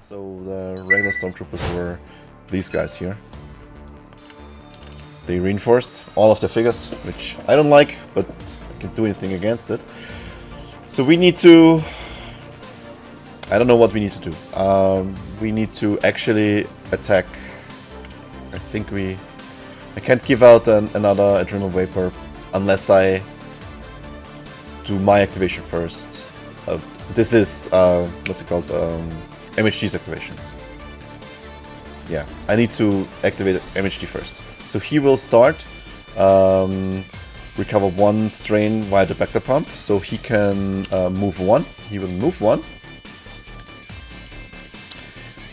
So the regular stormtroopers were these guys here. They reinforced all of the figures, which I don't like, but I can't do anything against it. So we need to... I don't know what we need to do. We need to actually attack. I think I can't give out another Adrenal Vapor unless I do my activation first. This is, what's it called? MHD's activation. Yeah, I need to activate MHD first. So he will start, recover 1 strain via the Bacta pump, so he can move 1. He will move 1.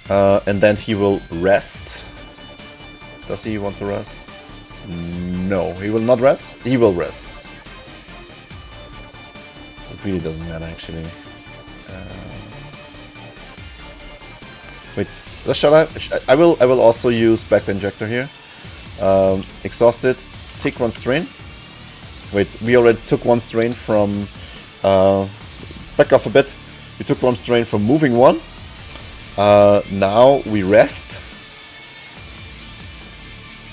And then he will rest. Does he want to rest? No, he will not rest. He will rest. It really doesn't matter, actually. Wait, shall I? I will also use Bacta Injector here. Exhausted. Take 1 strain. Wait, we already took 1 strain from... back off a bit. We took 1 strain from moving 1. Now we rest.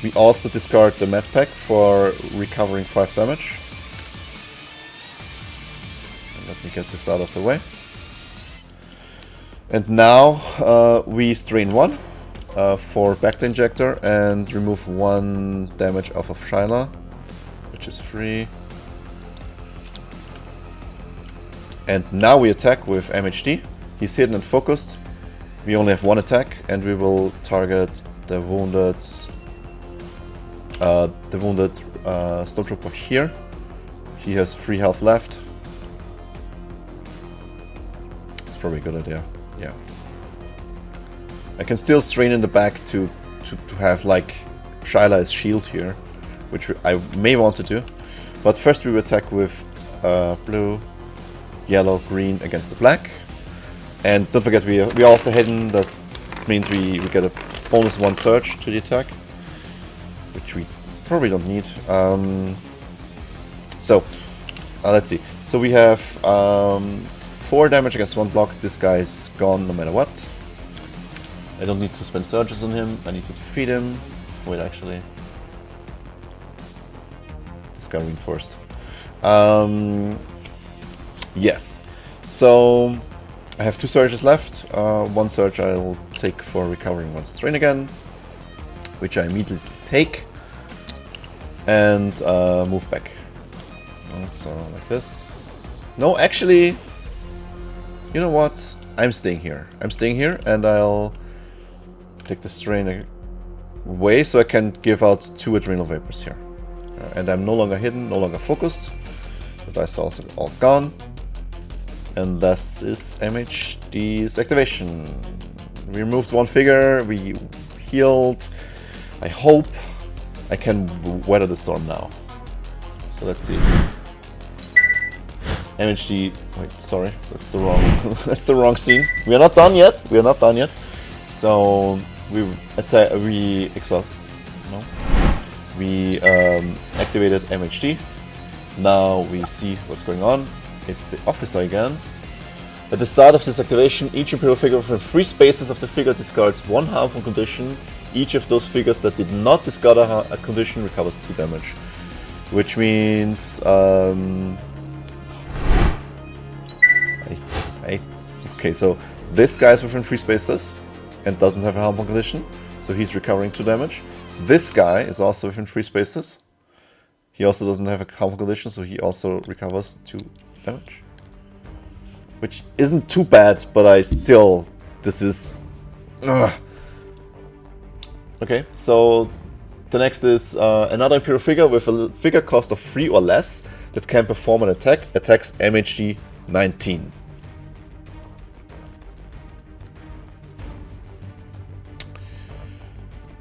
We also discard the med pack for recovering 5 damage. And let me get this out of the way. And now we strain 1 for Bacta Injector and remove 1 damage off of Shyla, which is free. And now we attack with MHD. He's hidden and focused. We only have 1 attack, and we will target the wounded Stormtrooper here. He has 3 health left. It's probably a good idea. Yeah. I can still strain in the back to have like Shyla as shield here, which I may want to do. But first we will attack with blue, yellow, green against the black. And don't forget, we are also hidden. This means we get a bonus 1 surge to the attack, which we probably don't need. Let's see. So we have 4 damage against 1 block. This guy's gone no matter what. I don't need to spend surges on him. I need to defeat him. Wait, actually, this guy reinforced. Yes. So I have 2 surges left. 1 surge I'll take for recovering 1 strain again, which I immediately take, and move back. So like this. No, actually, you know what? I'm staying here. I'm staying here, and I'll take the strain away so I can give out 2 Adrenal Vapors here. And I'm no longer hidden, no longer focused. The dice are also all gone. And this is MHD's activation. We removed 1 figure, we healed. I hope I can weather the storm now. So let's see. MHD, wait, sorry, that's the wrong that's the wrong scene. We are not done yet. We are not done yet. So we activated MHD. Now we see what's going on. It's the officer again. At the start of this activation, each Imperial figure from 3 spaces of the figure discards 1 harmful condition. Each of those figures that did not discard a condition recovers 2 damage. Which means... okay, so this guy's within 3 spaces and doesn't have a harmful condition, so he's recovering 2 damage. This guy is also within 3 spaces. He also doesn't have a harmful condition, so he also recovers 2 damage. Which isn't too bad, but this is... Ugh. Okay, so the next is another Imperial figure with a figure cost of 3 or less that can perform an attack. Attacks MHD 19.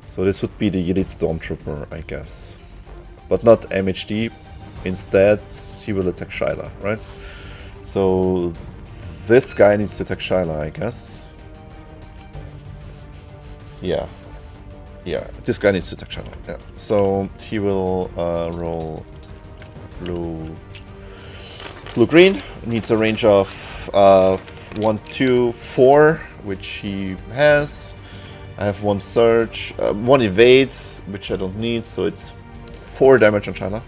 So this would be the Elite Stormtrooper, I guess. But not MHD. Instead, he will attack Shyla, right? So this guy needs to attack Shyla, I guess. Yeah. Yeah, this guy needs to attack Shyla. Yeah. So he will roll blue-green. Needs a range of 1, 2, 4. which he has. I have 1 surge, 1 evade, which I don't need, so it's 4 damage on China.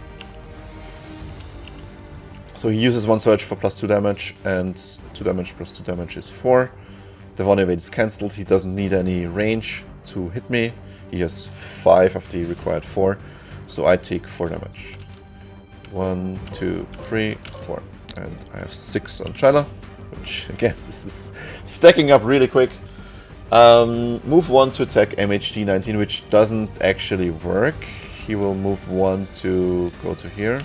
So he uses 1 surge for +2 damage, and 2 damage plus 2 damage is 4. The 1 evade is cancelled, he doesn't need any range to hit me. He has 5 of the required 4, so I take 4 damage. 1, 2, 3, 4. And I have 6 on China, which again, this is stacking up really quick. Move 1 to attack MHD 19, which doesn't actually work. He will move 1 to go to here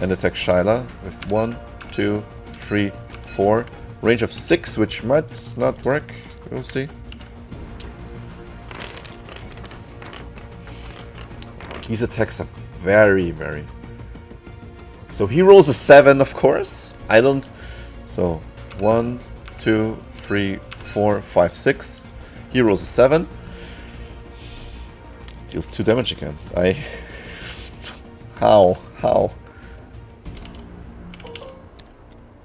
and attack Shyla with 1, 2, 3, 4. Range of 6, which might not work. We'll see. These attacks are very, very... So he rolls a 7, of course. I don't... So, 1, 2, 3, 4, 5, 6. He rolls a 7. Deals 2 damage again. How?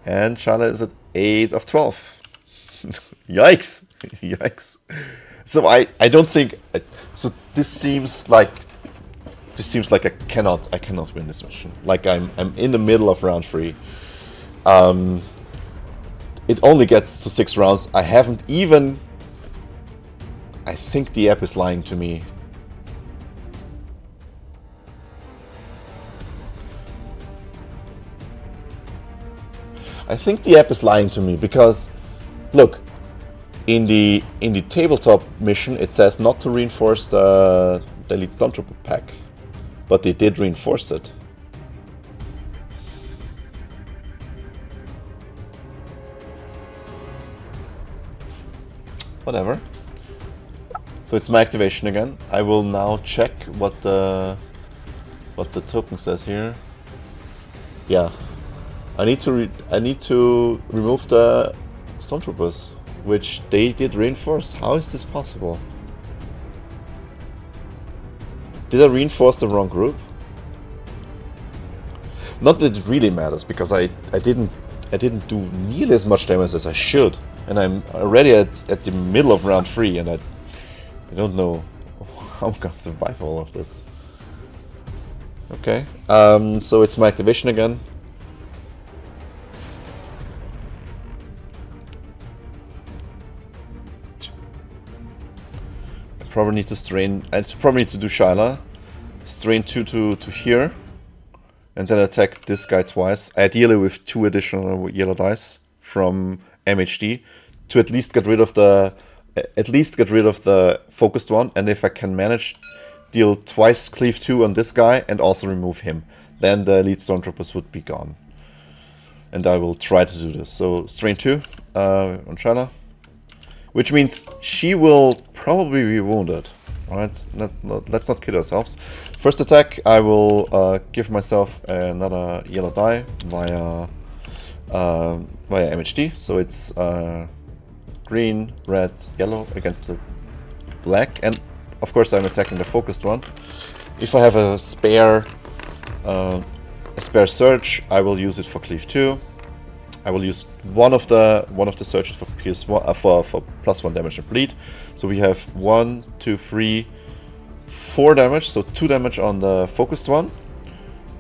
And Shala is at 8 of 12. Yikes! Yikes. So I don't think... So this seems like I cannot win this mission. Like I'm in the middle of round 3. It only gets to 6 rounds. I haven't even... I think the app is lying to me. I think the app is lying to me because, look, in the tabletop mission it says not to reinforce the Elite Stormtrooper pack, but they did reinforce it. Whatever. So it's my activation again. I will now check what the token says here. Yeah, I need to remove the Stormtroopers, which they did reinforce. How is this possible? Did I reinforce the wrong group? Not that it really matters, because I didn't do nearly as much damage as I should, and I'm already at the middle of round 3, and I don't know how I'm gonna survive all of this. Okay, so it's my activation again. I probably need to strain. I probably need to do Shyla. Strain 2 to here. And then attack this guy twice, ideally with 2 additional yellow dice from MHD, to at least get rid of the focused one. And if I can manage, deal twice cleave 2 on this guy and also remove him, then the elite stormtroopers would be gone. And I will try to do this. So strain 2 on Shyla, which means she will probably be wounded. Alright, let's not kid ourselves. First attack, I will give myself another yellow die via MHD. So it's green, red, yellow against the black, and of course I'm attacking the focused one. If I have a spare surge, I will use it for cleave 2. I will use one of the surges for pierce 1 for +1 damage and bleed. So we have 1, 2, 3, 4 damage. So 2 damage on the focused one,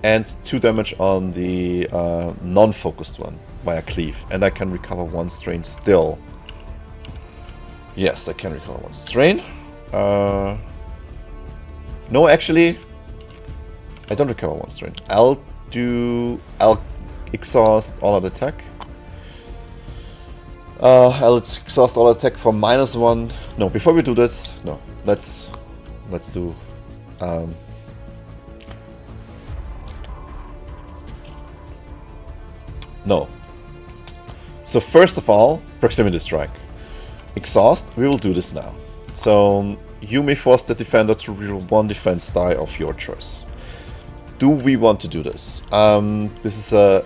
and 2 damage on the non-focused one via cleave. And I can recover 1 strain still. Yes, I can recover 1 strain. No, actually, I don't recover 1 strain. I'll exhaust all of the attack. I'll exhaust all attack for -1. No, before we do this, no. Let's do. No. So first of all, proximity strike. Exhaust. We will do this now. So you may force the defender to reroll 1 defense die of your choice. Do we want to do this? This is a...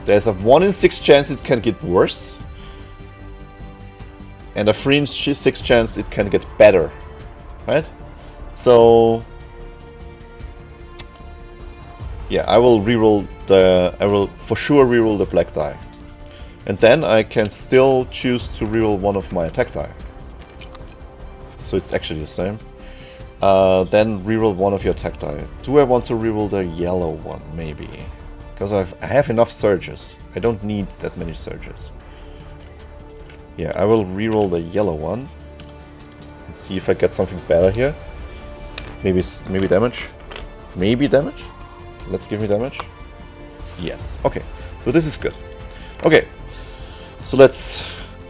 There's a 1 in 6 chance it can get worse. And a 3 in 6 chance it can get better. Right? So... yeah, I will for sure reroll the black die. And then I can still choose to reroll one of my attack die. So it's actually the same. Then reroll one of your attack die. Do I want to reroll the yellow one? Maybe. Because I have enough surges. I don't need that many surges. Yeah, I will reroll the yellow one. And see if I get something better here. Maybe damage. Maybe damage? Let's give me damage. Yes. Okay. So this is good. Okay. So let's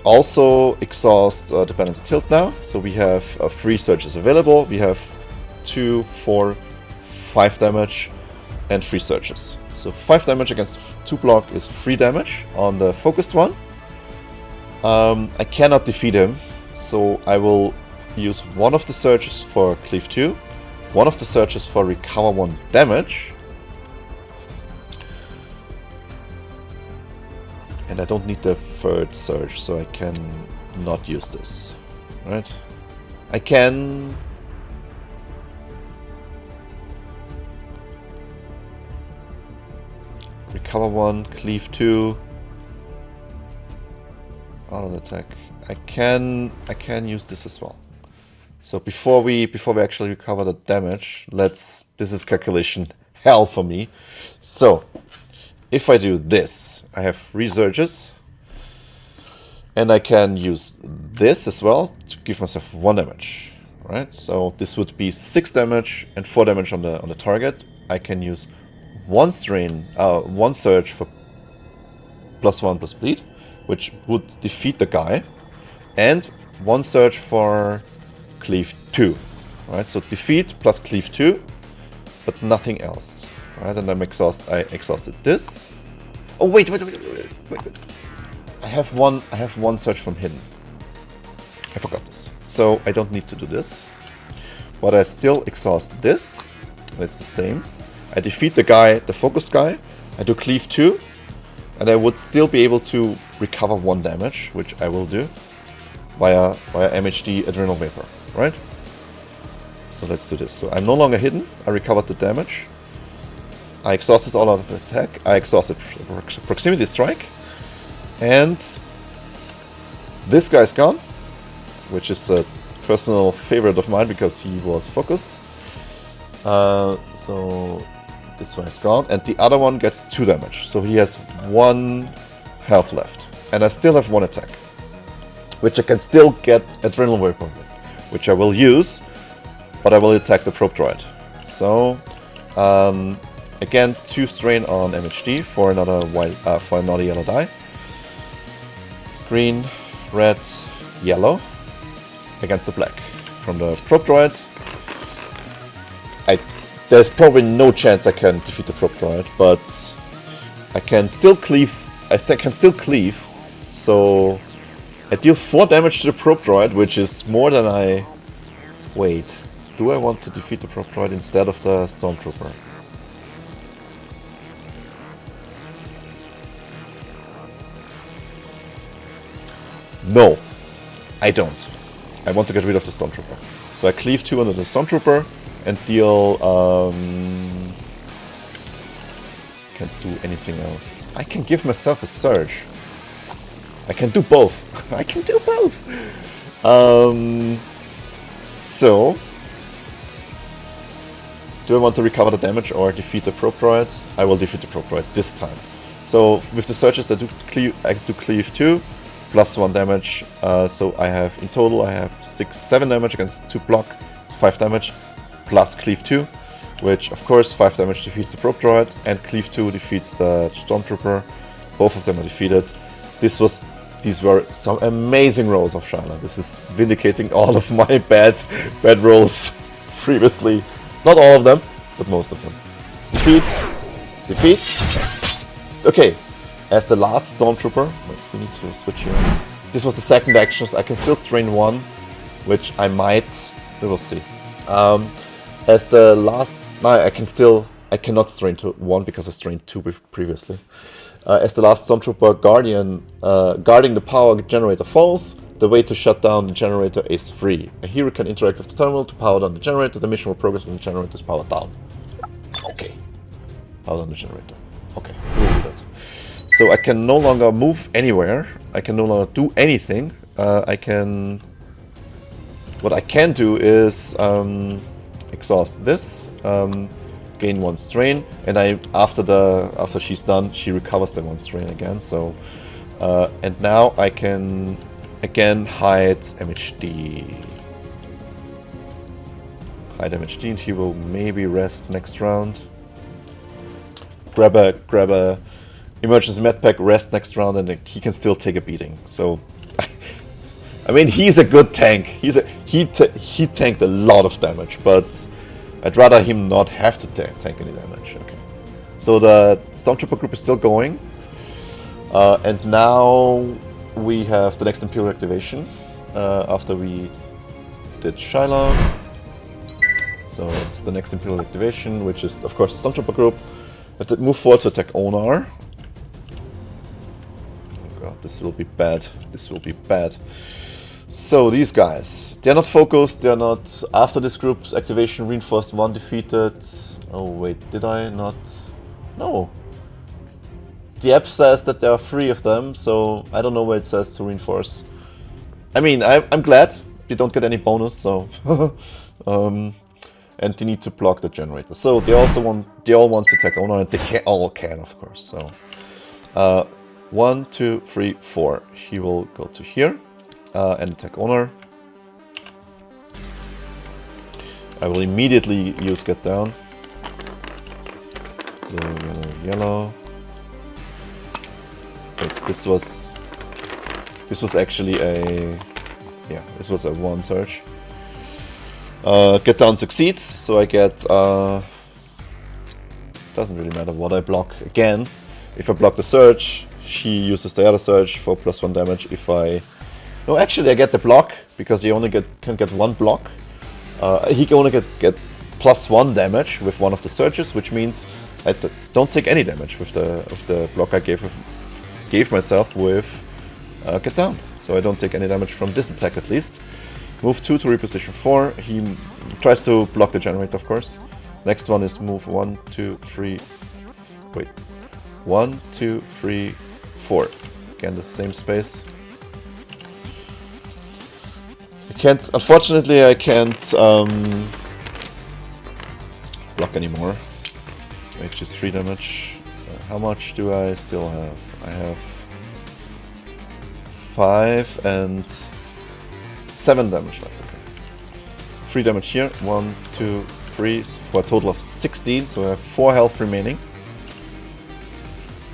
also exhaust the balanced tilt now. So we have 3 surges available. We have 2, 4, 5 damage and 3 surges. So 5 damage against 2 block is 3 damage on the focused one. I cannot defeat him, so I will use one of the surges for cleave 2, one of the surges for recover 1 damage. And I don't need the 3rd surge, so I can not use this. Right? I can... recover 1, cleave 2. Auto attack. I can use this as well. So before we actually recover the damage, this is calculation hell for me. So if I do this, I have 3 surges, and I can use this as well to give myself 1 damage, right? So this would be 6 damage and 4 damage on the target. I can use 1 surge for +1 + bleed, which would defeat the guy, and 1 surge for cleave 2, right? So defeat plus cleave 2, but nothing else. Right, and I exhausted this. Oh wait. I have one surge from hidden. I forgot this. So I don't need to do this. But I still exhaust this. That's the same. I defeat the guy, the focused guy. I do cleave 2. And I would still be able to recover 1 damage, which I will do via MHD Adrenal Vapor, right? So let's do this. So I'm no longer hidden. I recovered the damage. I exhausted all of the attack. I exhausted proximity strike. And this guy's gone, which is a personal favorite of mine because he was focused. So this one is gone. And the other one gets 2 damage. So he has 1 health left. And I still have 1 attack, which I can still get Adrenal Vapor with, which I will use, but I will attack the probe droid. So, again, 2 strain on MHD for another yellow die. Green, red, yellow against the black. From the probe droid, there's probably no chance I can defeat the probe droid, but I can still cleave. So I deal 4 damage to the probe droid, which is more than I... Wait, do I want to defeat the probe droid instead of the stormtrooper? No, I don't. I want to get rid of the stormtrooper. So I cleave 2 under the stormtrooper and deal... can't do anything else. I can give myself a surge. I can do both. I can do both. So, do I want to recover the damage or defeat the probe droid? I will defeat the probe droid this time. So with the surges, I do cleave 2 plus 1 damage. So I have in total 7 damage against 2 block, 5 damage plus cleave 2, which of course 5 damage defeats the probe droid and cleave 2 defeats the stormtrooper. Both of them are defeated. These were some amazing rolls of Shyla. This is vindicating all of my bad rolls previously. Not all of them, but most of them. Defeat. Okay, as the last stormtrooper, we need to switch here. This was the second action, so I can still strain 1, which I might. We will see. As the last, no, I cannot strain 1 because I strained 2 previously. As the last stormtrooper guarding the power generator falls, the way to shut down the generator is free. A hero can interact with the terminal to power down the generator. The mission will progress when the generator is powered down. Okay. Power down the generator. Okay, we'll do that. So I can no longer move anywhere. I can no longer do anything. What I can do is exhaust this, gain 1 strain, and after she's done, she recovers the 1 strain again. So and now I can again hide MHD. Hide MHD, and he will maybe rest next round. Grab a emergency medpack, rest next round, and he can still take a beating. So, I mean, he's a good tank. He tanked a lot of damage, but I'd rather him not have to tank any damage. Okay. So the Stormtrooper group is still going, and now we have the next Imperial activation after we did Shyla. So it's the next Imperial activation, which is of course the Stormtrooper group. Have to move forward to attack Onar. God, this will be bad. This will be bad. So these guys, they're not focused. They're not after this group's activation. Reinforced 1 defeated. Oh wait, did I not? No. The app says that there are 3 of them, so I don't know where it says to reinforce. I mean, I'm glad they don't get any bonus. So. And they need to block the generator. So they all want to attack Onar, and they all can, of course. So 1, 2, 3, 4. He will go to here and attack Onar. I will immediately use Get Down. Blue, yellow, yellow. Wait, this was actually a this was a 1 surge. Get Down succeeds, so I get, doesn't really matter what I block. Again, if I block the surge, he uses the other surge for +1 damage. No, actually I get the block, because he only can get 1 block. He can only get +1 damage with 1 of the surges, which means I don't take any damage with the block I gave myself with Get Down. So I don't take any damage from this attack at least. Move 2 to reposition 4. He tries to block the generator, of course. Next one is move 1, 2, 3. Wait. 1, 2, 3, 4. Again, the same space. Unfortunately, I can't block anymore. Which is 3 damage. How much do I still have? I have 5 and 7 damage left, okay. 3 damage here, 1, 2, 3, for a total of 16, so I have 4 health remaining.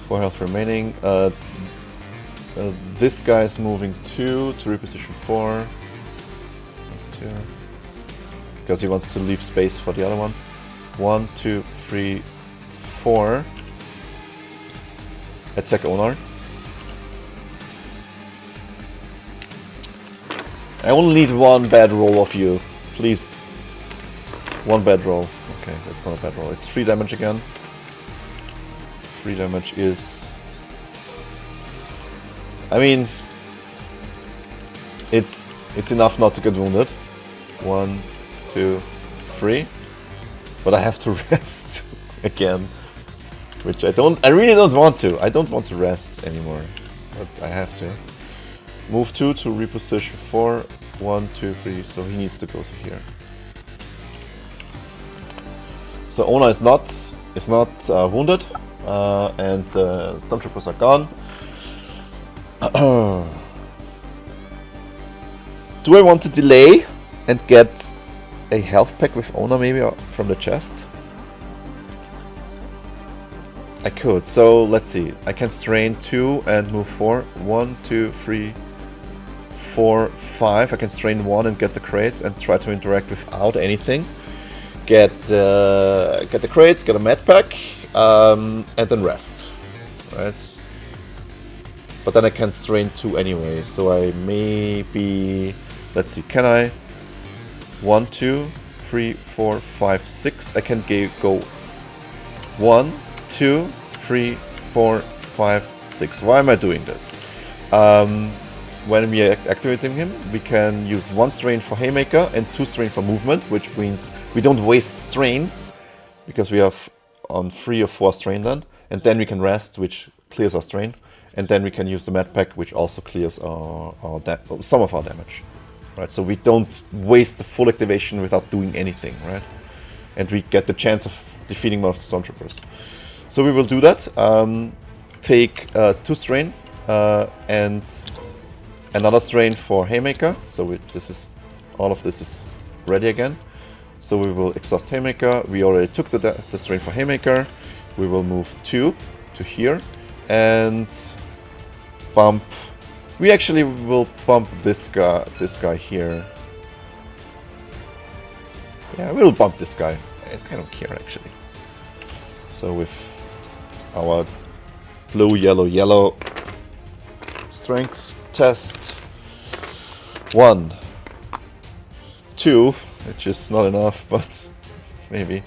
4 health remaining. This guy is moving 2 to reposition 4. 2. Because he wants to leave space for the other one. 1, 2, 3, 4. Attack Onar. I only need 1 bad roll of you, please. 1 bad roll. Okay, that's not a bad roll. It's 3 damage again. 3 damage is... I mean... It's enough not to get wounded. 1, 2, 3. But I have to rest again. Which I really don't want to. I don't want to rest anymore. But I have to. Move 2 to reposition 4. 1, 2, 3. So he needs to go to here. So Ona is not wounded, and the Stormtroopers are gone. Do I want to delay and get a health pack with Ona maybe from the chest? I could. So let's see. I can strain 2 and move 4. 1, 2, 3, 4, 5. I can strain 1 and get the crate and try to interact without anything. Get the crate, get a med pack, and then rest. Right? But then I can strain 2 anyway. So I maybe... Let's see. Can I? 1, 2, 3, 4, 5, 6. I can go 1, 2, 3, 4, 5, 6. Why am I doing this? When we are activating him, we can use 1 strain for Haymaker and 2 strain for movement, which means we don't waste strain, because we have on 3 or 4 strain then, and then we can rest, which clears our strain, and then we can use the med pack, which also clears some of our damage. Right, so we don't waste the full activation without doing anything, right? And we get the chance of defeating one of the Stormtroopers. So we will do that. Take 2 strain and another strain for Haymaker. So all of this is ready again. So we will exhaust Haymaker. We already took the strain for Haymaker. We will move 2 to here and bump. We actually will bump this guy here. Yeah, we'll bump this guy. I don't care actually. So with our blue, yellow, yellow strength test. 1, 2, which is not enough, but maybe.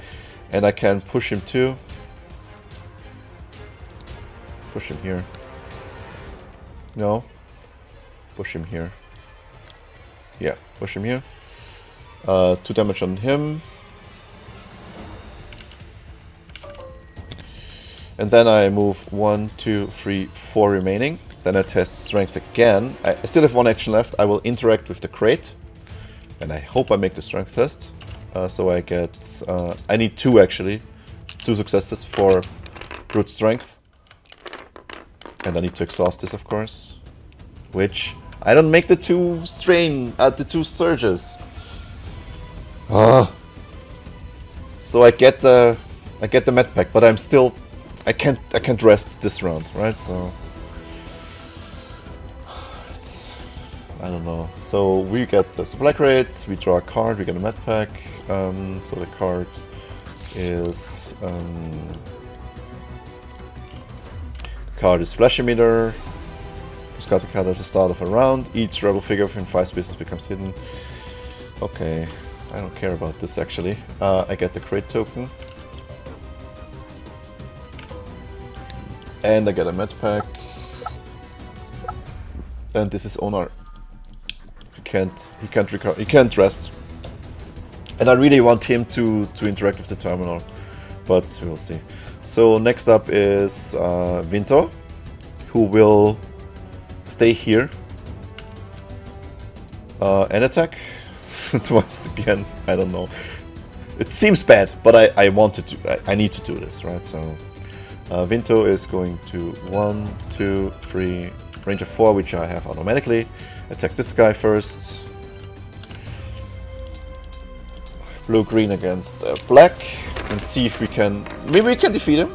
And I can push him too. Push him here. No. Push him here. Yeah, push him here. 2 damage on him. And then I move 1, 2, 3, 4 remaining. Then I test strength again. I still have 1 action left. I will interact with the crate. And I hope I make the strength test. So I get... I need 2 actually. 2 successes for brute strength. And I need to exhaust this, of course. Which... I don't make the 2 strain... the 2 surges. So I get the med pack, but I'm still... I can't rest this round, right? So... I don't know. So we get the supply crate, we draw a card, we get a med pack. So the card is Flash Emitter. Discard the card at the start of a round. Each rebel figure within 5 spaces becomes hidden. Okay, I don't care about this actually. I get the crate token. And I get a med pack. And this is Onar. He can't rest. And I really want him to interact with the terminal, but we will see. So next up is Vinto, who will stay here and attack twice again. I don't know. It seems bad, but I need to do this, right? So Vinto is going to 1, 2, 3, range of 4, which I have automatically. Attack this guy first. Blue-green against black. And see if we can... Maybe we can defeat him.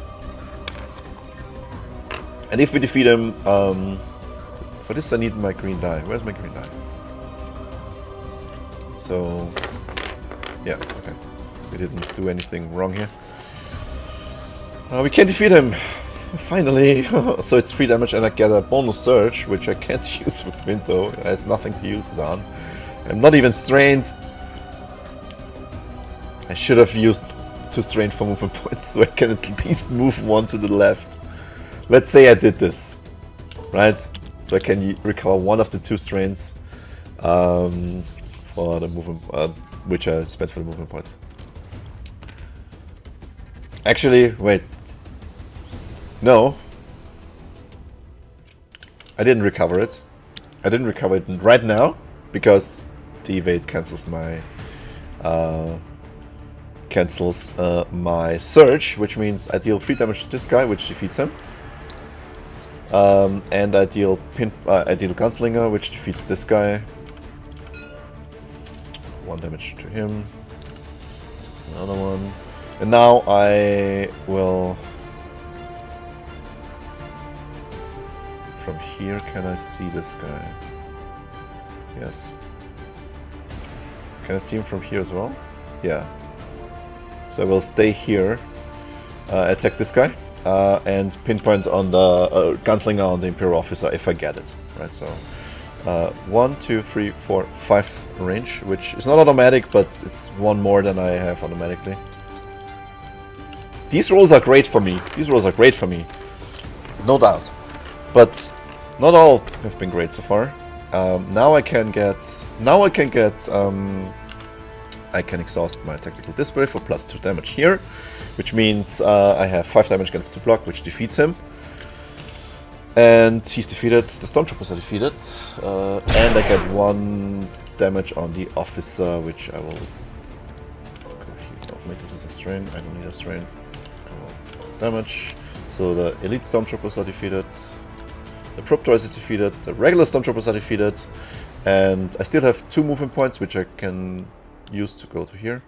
And if we defeat him... for this I need my green die. Where's my green die? So... Yeah, okay. We didn't do anything wrong here. We can defeat him. Finally! So it's 3 damage and I get a bonus surge, which I can't use with Vinto. It has nothing to use it on. I'm not even strained. I should have used 2 strain for movement points so I can at least move 1 to the left. Let's say I did this, right? So I can recover 1 of the 2 strains for the movement, which I spent for the movement points. Actually, wait. No. I didn't recover it. I didn't recover it right now because the evade cancels my surge, which means I deal 3 damage to this guy, which defeats him. And I deal Gunslinger, which defeats this guy. 1 damage to him. There's another one. And now I will... From here, can I see this guy? Yes. Can I see him from here as well? Yeah. So I will stay here, attack this guy, and pinpoint on the Gunslinger on the Imperial officer if I get it. Right, so 1, 2, 3, 4, 5 range, which is not automatic, but it's 1 more than I have automatically. These rolls are great for me. No doubt. But not all have been great so far. Now I can exhaust my tactical display for +2 damage here, which means I have 5 damage against 2 block, which defeats him. And he's defeated. The Stormtroopers are defeated. And I get 1 damage on the officer, which I will... Oh, wait, this is a strain. I don't need a strain. Damage. So the elite Stormtroopers are defeated. The probe droids are defeated. The regular Stormtroopers are defeated. And I still have 2 movement points, which I can use to go to here.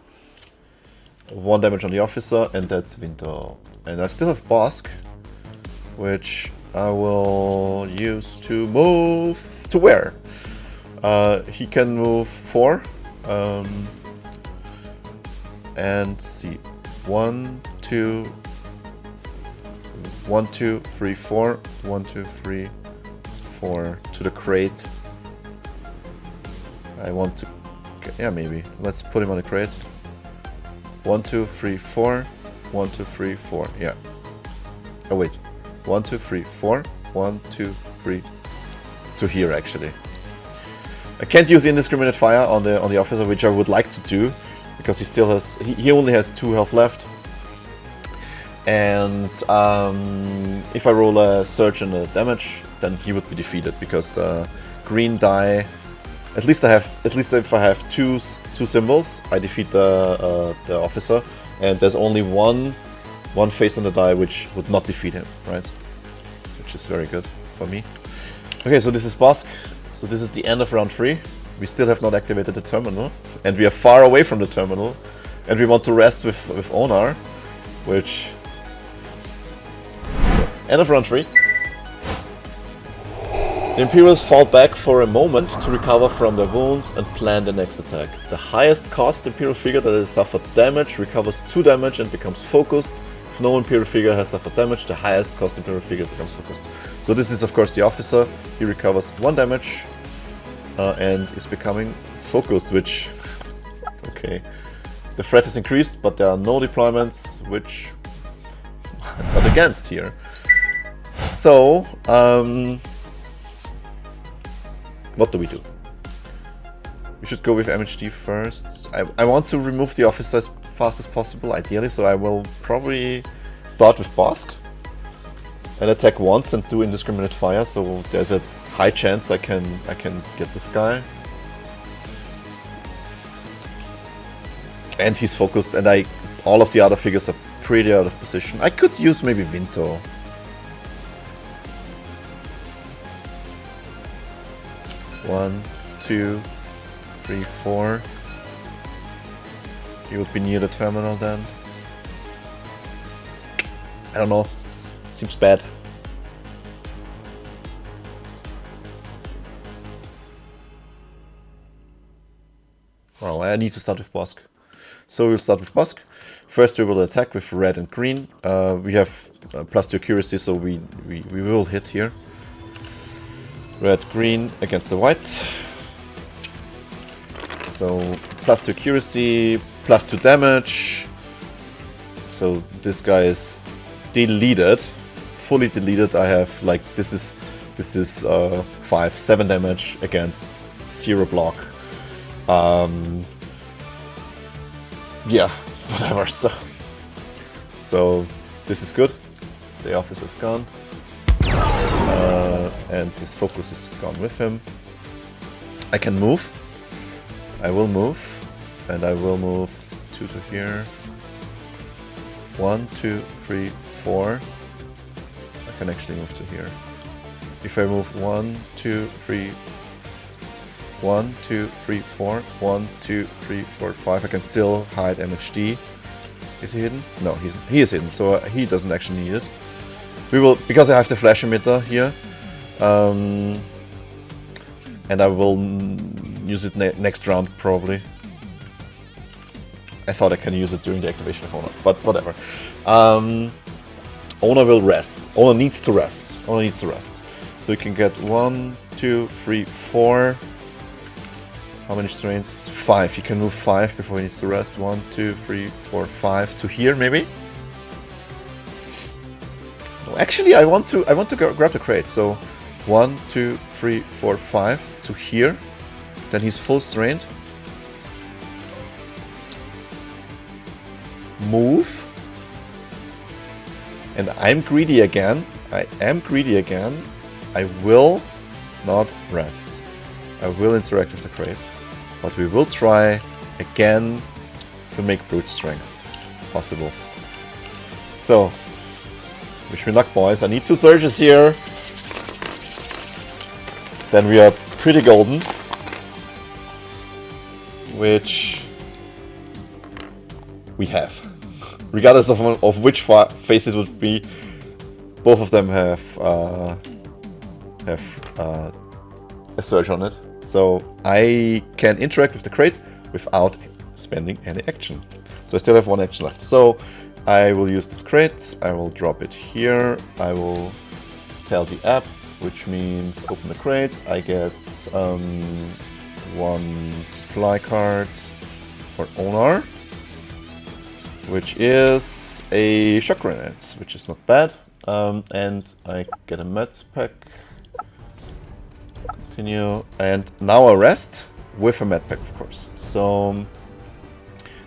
1 damage on the officer, and that's Vinto. And I still have Bosk, which I will use to move to where? He can move 4. And see. 1, 2, 1, 2, 3, 4. 1, 2, 3, 4 to the crate. I want to... Yeah, maybe. Let's put him on the crate. 1, 2, 3, 4. 1, 2, 3, 4. Yeah. Oh, wait. 1, 2, 3, 4. 1, 2, 3. To here, actually. I can't use indiscriminate fire on the officer, which I would like to do, because he still has... He only has 2 health left. And if I roll a surge and a damage, then he would be defeated, because the green die... At least if I have two symbols, I defeat the officer, and there's only one face on the die which would not defeat him, right? Which is very good for me. Okay, so this is Bosk. So this is the end of round 3. We still have not activated the terminal, and we are far away from the terminal, and we want to rest with Onar, which... End of round 3. The Imperials fall back for a moment to recover from their wounds and plan the next attack. The highest cost Imperial figure that has suffered damage recovers 2 damage and becomes focused. If no Imperial figure has suffered damage, the highest cost Imperial figure becomes focused. So this is of course the officer. He recovers 1 damage and is becoming focused, which... Okay. The threat is increased, but there are no deployments, which I'm not against here. So, what do we do? We should go with MHD first. I want to remove the officer as fast as possible, ideally, so I will probably start with Bosk and attack once and do indiscriminate fire, so there's a high chance I can get this guy. And he's focused, and all of the other figures are pretty out of position. I could use maybe Vinto. One, 2, 3, 4. He would be near the terminal then. I don't know. Seems bad. Well, I need to start with Bosk. So we'll start with Bosk. First we will attack with red and green. We have +2 accuracy, so we will hit here. Red, green against the white. So +2 accuracy, +2 damage. So this guy is deleted, fully deleted. I have like this is 5, 7 damage against 0 block. Yeah, whatever. So this is good. The officer's gone. And his focus is gone with him. I can move. I will move. And I will move 2 to here. 1, 2, 3, 4. I can actually move to here. If I move 1, 2, 3, 1, 2, 3, 4, 1, 2, 3, 4, 5. I can still hide MHD. Is he hidden? No, he is hidden, so he doesn't actually need it. We will, because I have the flash emitter here, and I will use it next round probably. I thought I can use it during the activation of Owner, but whatever. Owner will rest. Owner needs to rest. Owner needs to rest. So we can get 1, 2, 3, 4. How many strains? 5. He can move 5 before he needs to rest. 1, 2, 3, 4, 5 to here maybe. No, actually, I want to grab the crate. So 1, 2, 3, 4, 5 to here. Then he's full strained. Move. And I'm greedy again. I am greedy again. I will not rest. I will interact with the crate, but we will try again to make brute strength possible. So, wish me luck, boys. I need 2 surges here. Then we are pretty golden, which we have. Regardless of which phase it would be, both of them have a surge on it. So I can interact with the crate without spending any action. So I still have 1 action left. So I will use this crate, I will drop it here, I will tell the app, which means open the crate, I get 1 supply card for owner, which is a shock grenade, which is not bad, and I get a med pack. Continue, and now I rest with a med pack, of course. So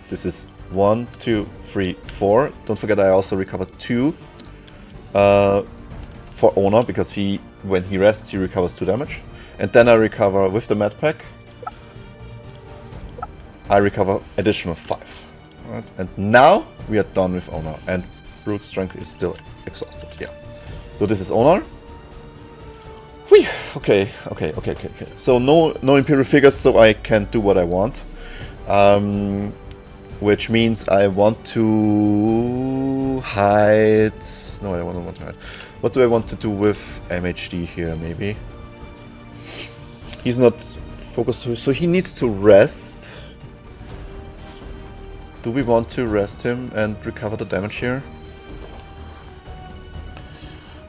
this is 1, 2, 3, 4. Don't forget I also recover 2 for owner, because when he rests he recovers 2 damage. And then I recover with the med pack. I recover additional 5. Right? And now we are done with owner, and brute strength is still exhausted. Yeah. So this is owner. Whee! Okay. So no Imperial figures, so I can do what I want. Which means I want to hide... No, I don't want to hide. What do I want to do with MHD here, maybe? He's not focused, so he needs to rest. Do we want to rest him and recover the damage here?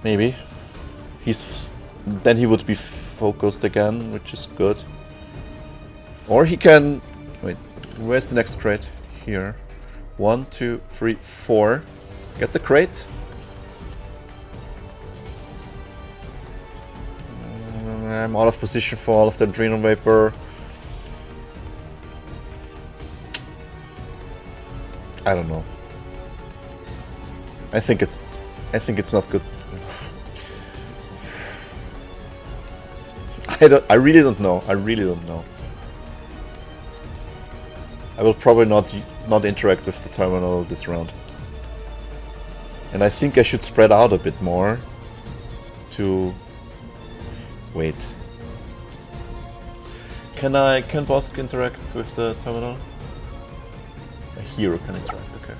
Maybe. Then he would be focused again, which is good. Or he can... Wait, where's the next crate? Here. 1, 2, 3, 4. Get the crate. I'm out of position for all of the adrenal vapor. I don't know. I think it's not good. I really don't know. I will probably not interact with the terminal this round. And I think I should spread out a bit more to wait. Can Bosk interact with the terminal? A hero can interact, okay.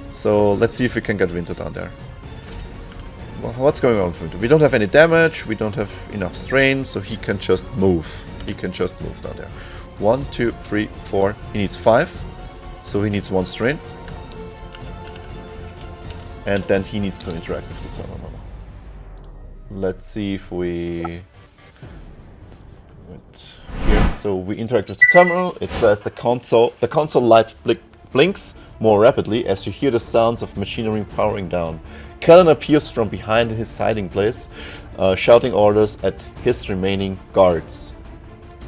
So let's see if we can get Winter down there. Well, what's going on with Winter? We don't have any damage, we don't have enough strain, so he can just move. He can just move down there. 1, 2, 3, 4. He needs 5, so he needs 1 strain. And then he needs to interact with the terminal. Let's see if we... Wait, here. So we interact with the terminal. It says the console light blinks more rapidly as you hear the sounds of machinery powering down. Kellen appears from behind his hiding place, shouting orders at his remaining guards.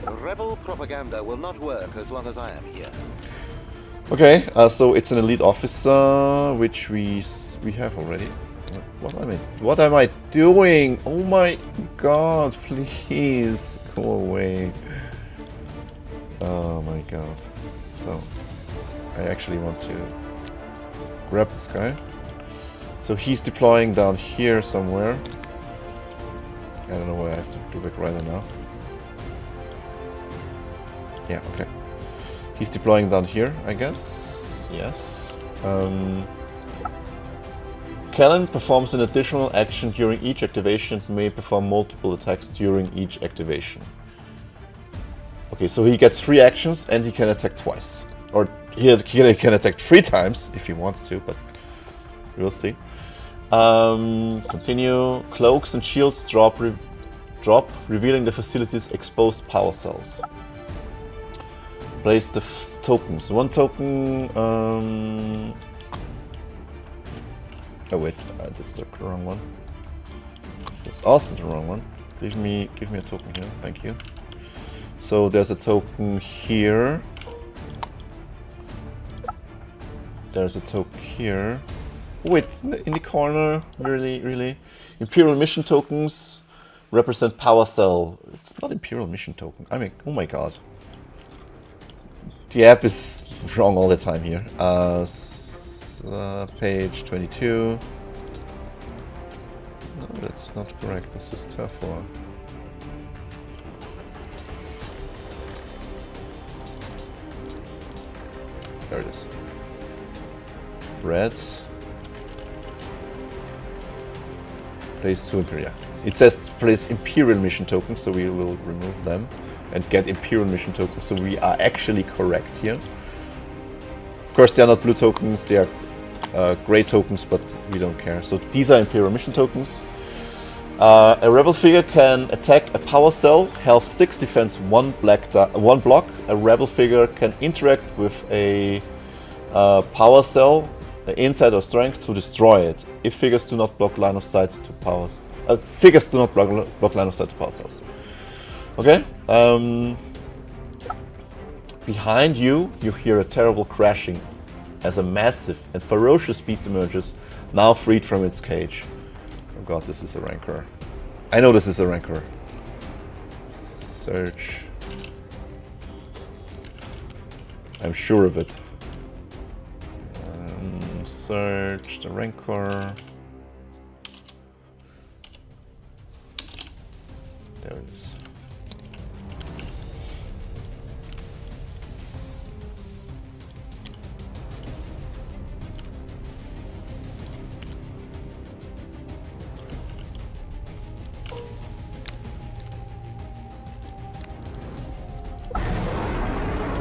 Rebel propaganda will not work as long as I am here. Okay, so it's an elite officer, which we have already. What am I doing? Oh my god, please go away. Oh my god. So I actually want to grab this guy. So he's deploying down here somewhere. I don't know where I have to do it right now. Yeah, okay. He's deploying down here, I guess. Yes. Kellen performs an additional action during each activation and may perform multiple attacks during each activation. Okay, so he gets 3 actions and he can attack twice. Or he can attack 3 times if he wants to, but we'll see. Continue. Cloaks and shields drop, revealing the facility's exposed power cells. Place the tokens. 1 token. Oh wait, that's the wrong one. That's also the wrong one. Give me a token here. Thank you. So there's a token here. There's a token here. Wait, in the corner. Really. Imperial mission tokens. represent power cell. It's not Imperial mission token. I mean, oh my god. The app is wrong all the time here. Page 22. No, that's not correct. This is Terfor. There it is. Red. Place 2 Imperial. It says place Imperial mission tokens, so we will remove them and get Imperial mission tokens, so we are actually correct here. Of course, they are not blue tokens, they are grey tokens, but we don't care. So these are Imperial mission tokens. A rebel figure can attack a power cell, health 6, defense 1 block. A rebel figure can interact with a power cell, insight or strength, to destroy it. If figures do not block line of sight to powers, figures do not block line of sight to power cells. Okay. Behind you, you hear a terrible crashing as a massive and ferocious beast emerges, now freed from its cage. Oh god, this is a rancor. I know this is a rancor. Search. I'm sure of it. Search the rancor. There it is.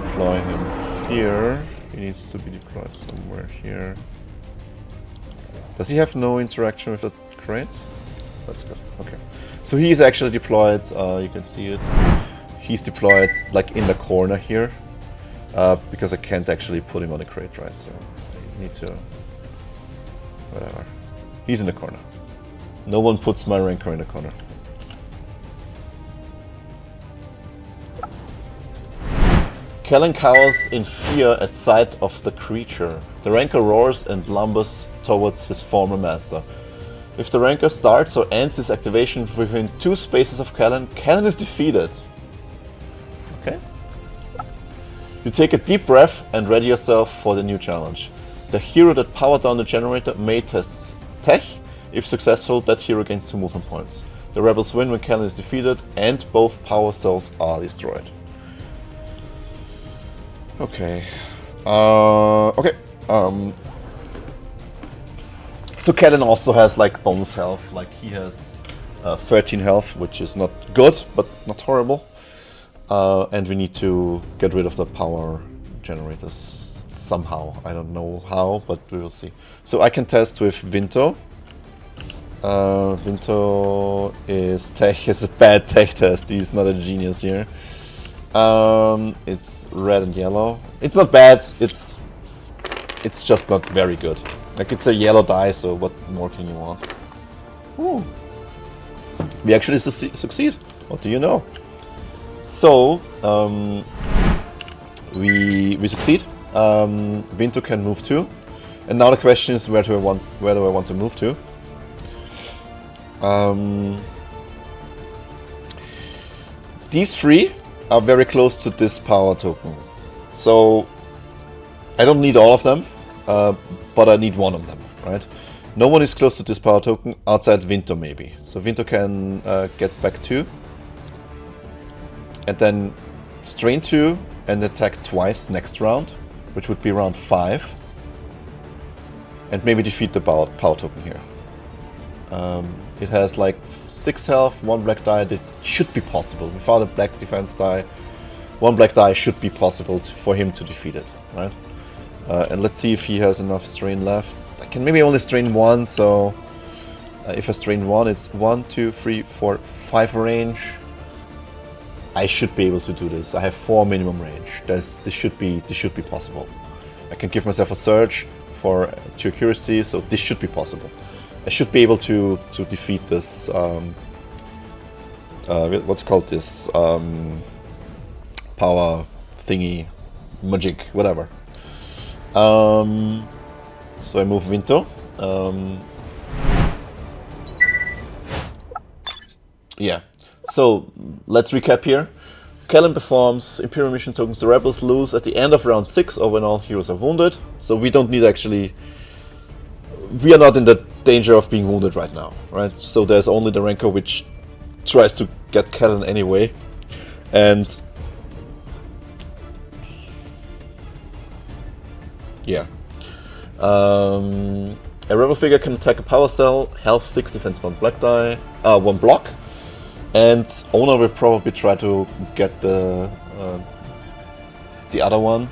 Deploy him here. He needs to be deployed somewhere here. Does he have no interaction with the crate? That's good. Okay. So he's actually deployed. You can see it. He's deployed like in the corner here. Because I can't actually put him on the crate, right? So I need to... Whatever. He's in the corner. No one puts my rancor in the corner. Kellen cowers in fear at sight of the creature. The rancor roars and lumbers towards his former master. If the rancor starts or ends his activation within 2 spaces of Kellen, Kellen is defeated. Okay. You take a deep breath and ready yourself for the new challenge. The hero that powered down the generator may test tech. If successful, that hero gains 2 movement points. The rebels win when Kellen is defeated and both power cells are destroyed. Okay. Okay. So Kellen also has like bonus health. Like he has 13 health, which is not good, but not horrible. And we need to get rid of the power generators somehow. I don't know how, but we will see. So I can test with Vinto. Vinto is a bad tech test. He's not a genius here. It's red and yellow. It's not bad. It's just not very good. Like it's a yellow die, so what more can you want? Ooh. We actually succeed. What do you know? So we succeed. Vinto can move to, and now the question is where do I want to move to? These 3 are very close to this power token, so I don't need all of them, but I need one of them, right? No one is close to this power token outside Vinto maybe, so Vinto can get back 2, and then strain 2 and attack twice next round, which would be round 5, and maybe defeat the power token here. It has like 6 health, 1 black die. That should be possible. Without a black defense die, 1 black die should be possible for him to defeat it, right? And let's see if he has enough strain left. I can maybe only strain 1, so if I strain 1, it's 1, 2, 3, 4, 5 range. I should be able to do this. I have 4 minimum range. This should be possible. I can give myself a surge for 2 accuracy, so this should be possible. I should be able to defeat this, what's called this, power thingy, magic, whatever. So I move Vinto. Yeah. So let's recap here. Kellen performs Imperial mission tokens. The rebels lose at the end of round 6 or when all heroes are wounded. So we don't need actually... We are not in the danger of being wounded right now, right? So there's only the Rancor which tries to get Kellen anyway. And... yeah. A rebel figure can attack a power cell, health 6, defense 1 black die, 1 block. And owner will probably try to get the other one,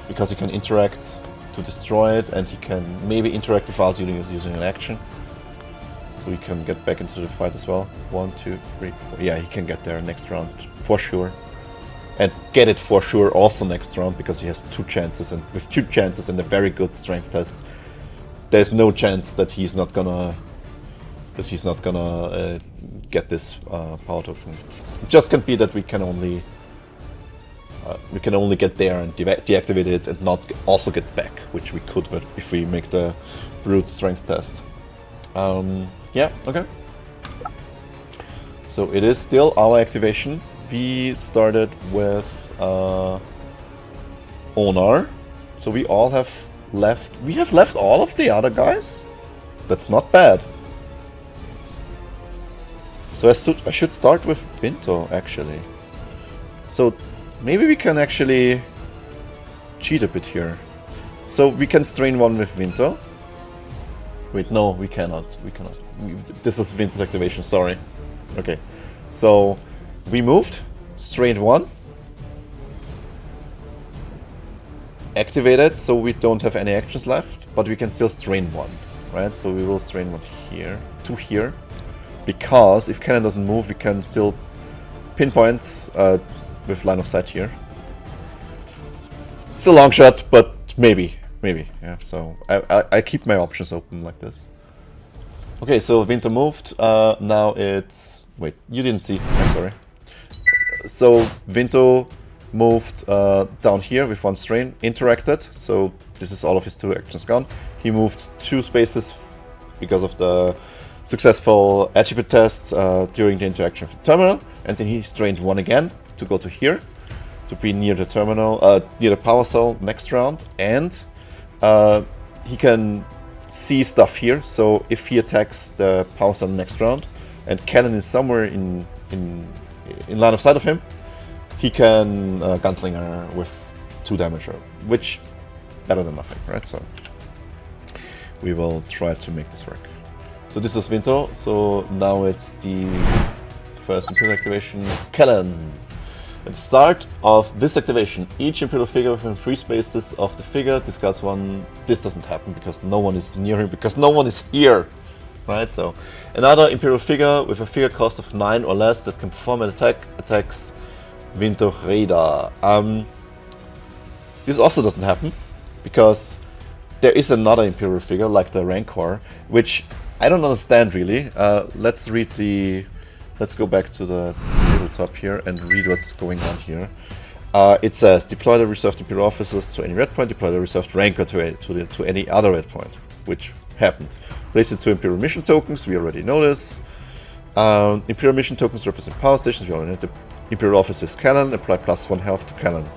because he can interact to destroy it, and he can maybe interact without using an action. So he can get back into the fight as well. 1, 2, 3, 4. Yeah, he can get there next round for sure. And get it for sure also next round, because he has 2 chances, and with 2 chances and a very good strength test, there's no chance that he's not gonna get this power token. It just can't be that we can only get there and deactivate it and not also get back, which we could, but if we make the brute strength test. Yeah, okay. So it is still our activation. We started with Onar, so we all have left. We have left all of the other guys. That's not bad. So I should start with Vinto, actually. So maybe we can actually cheat a bit here. So we can strain 1 with Vinto. Wait, no, we cannot. We cannot. This is Vinto's activation, sorry. Okay. So we moved, strained 1. Activated, so we don't have any actions left, but we can still strain 1, right? So we will strain 1 here, 2 here. Because if Cannon doesn't move, we can still pinpoint with line of sight here. It's a long shot, but maybe. Yeah. So I keep my options open like this. Okay, so Vinto moved. Now it's... Wait, you didn't see. I'm sorry. So Vinto moved down here with 1 strain, interacted. So this is all of his 2 actions gone. He moved 2 spaces because of the successful attribute test during the interaction with the terminal, and then he strained 1 again to go to here, to be near the terminal, near the power cell next round, and he can see stuff here. So if he attacks the power cell next round, and Cannon is somewhere in line of sight of him, he can gunslinger with 2 damage, which better than nothing, right? So we will try to make this work. So this was Vinto, so now it's the first Imperial activation, Kellen. At the start of this activation, each Imperial figure within 3 spaces of the figure discards 1. This doesn't happen because no one is near him, because no one is here, right? So another Imperial figure with a figure cost of 9 or less that can perform an attack attacks Vinto Reda. This also doesn't happen because there is another Imperial figure like the Rancor, which I don't understand really. Let's go back to the tabletop here and read what's going on here. It says deploy the reserved Imperial officers to any red point, deploy the reserved Rancor to any other red point, which happened. Place the 2 Imperial mission tokens, we already know this. Imperial mission tokens represent power stations, we already know. The Imperial officer is Cannon, apply +1 health to Cannon.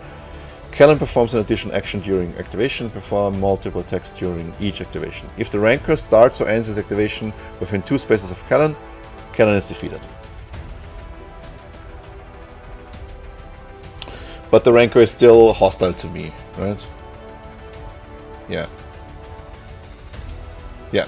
Cannon performs an additional action during activation, perform multiple attacks during each activation. If the Rancor starts or ends his activation within 2 spaces of Cannon, Cannon is defeated. But the Rancor is still hostile to me, right? Yeah. Yeah.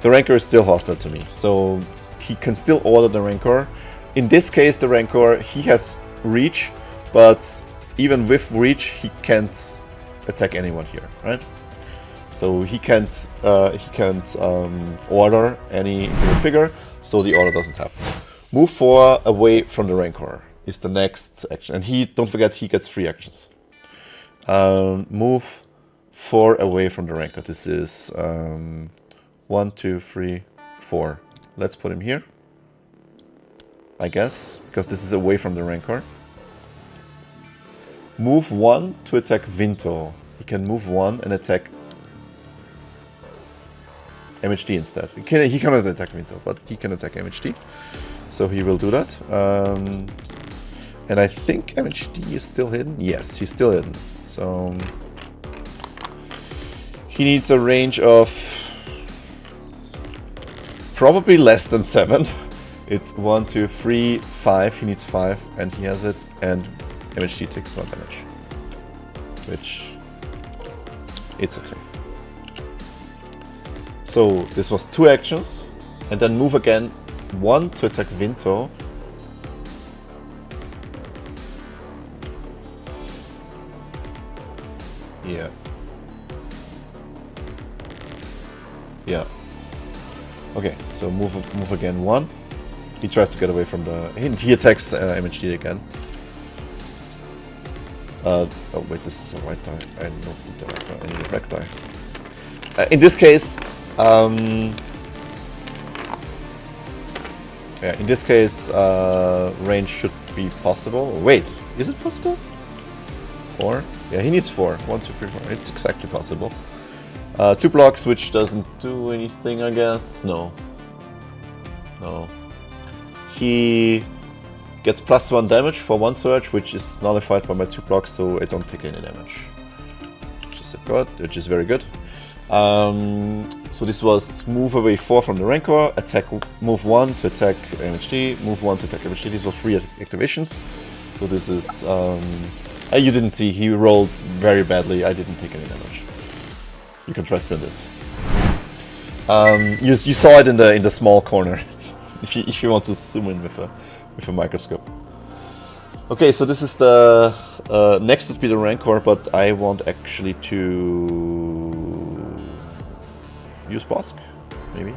The Rancor is still hostile to me, so he can still order the Rancor. In this case, the Rancor, he has reach, but even with reach, he can't attack anyone here, right? So he can't order any Imperial figure, so the order doesn't happen. Move 4 away from the Rancor is the next action, and don't forget, he gets 3 actions. Move 4 away from the Rancor. This is 1, 2, 3, 4. Let's put him here, I guess, because this is away from the Rancor. Move 1 to attack Vinto. He can move 1 and attack MHD instead. He cannot attack Vinto, but he can attack MHD. So he will do that. And I think MHD is still hidden. Yes, he's still hidden. So he needs a range of probably less than 7. It's 1, 2, 3, 5. He needs 5, and he has it. And MHD takes 1 damage, which it's okay. So this was 2 actions, and then move again 1 to attack Vinto. Yeah. Yeah. Okay, so move again 1. He tries to get away from the... He attacks MHD again. Oh wait, this is a white die. I don't need the white die, I need a black die. In this case... yeah, in this case, range should be possible. Wait, is it possible? 4? Yeah, he needs 4. 1, 2, 3, 4. It's exactly possible. 2 blocks, which doesn't do anything, I guess. No. No. He gets +1 damage for 1 surge, which is nullified by my 2 blocks, so I don't take any damage. Which is very good. So this was move away 4 from the Rancor, attack move 1 to attack MHD, move 1 to attack MHD. These were 3 activations. So this is... you didn't see, he rolled very badly. I didn't take any damage. You can trust me on this. You saw it in the small corner. if you want to zoom in with a microscope. Okay, so this is the next would be the Rancor, but I want actually to use Bosk, maybe.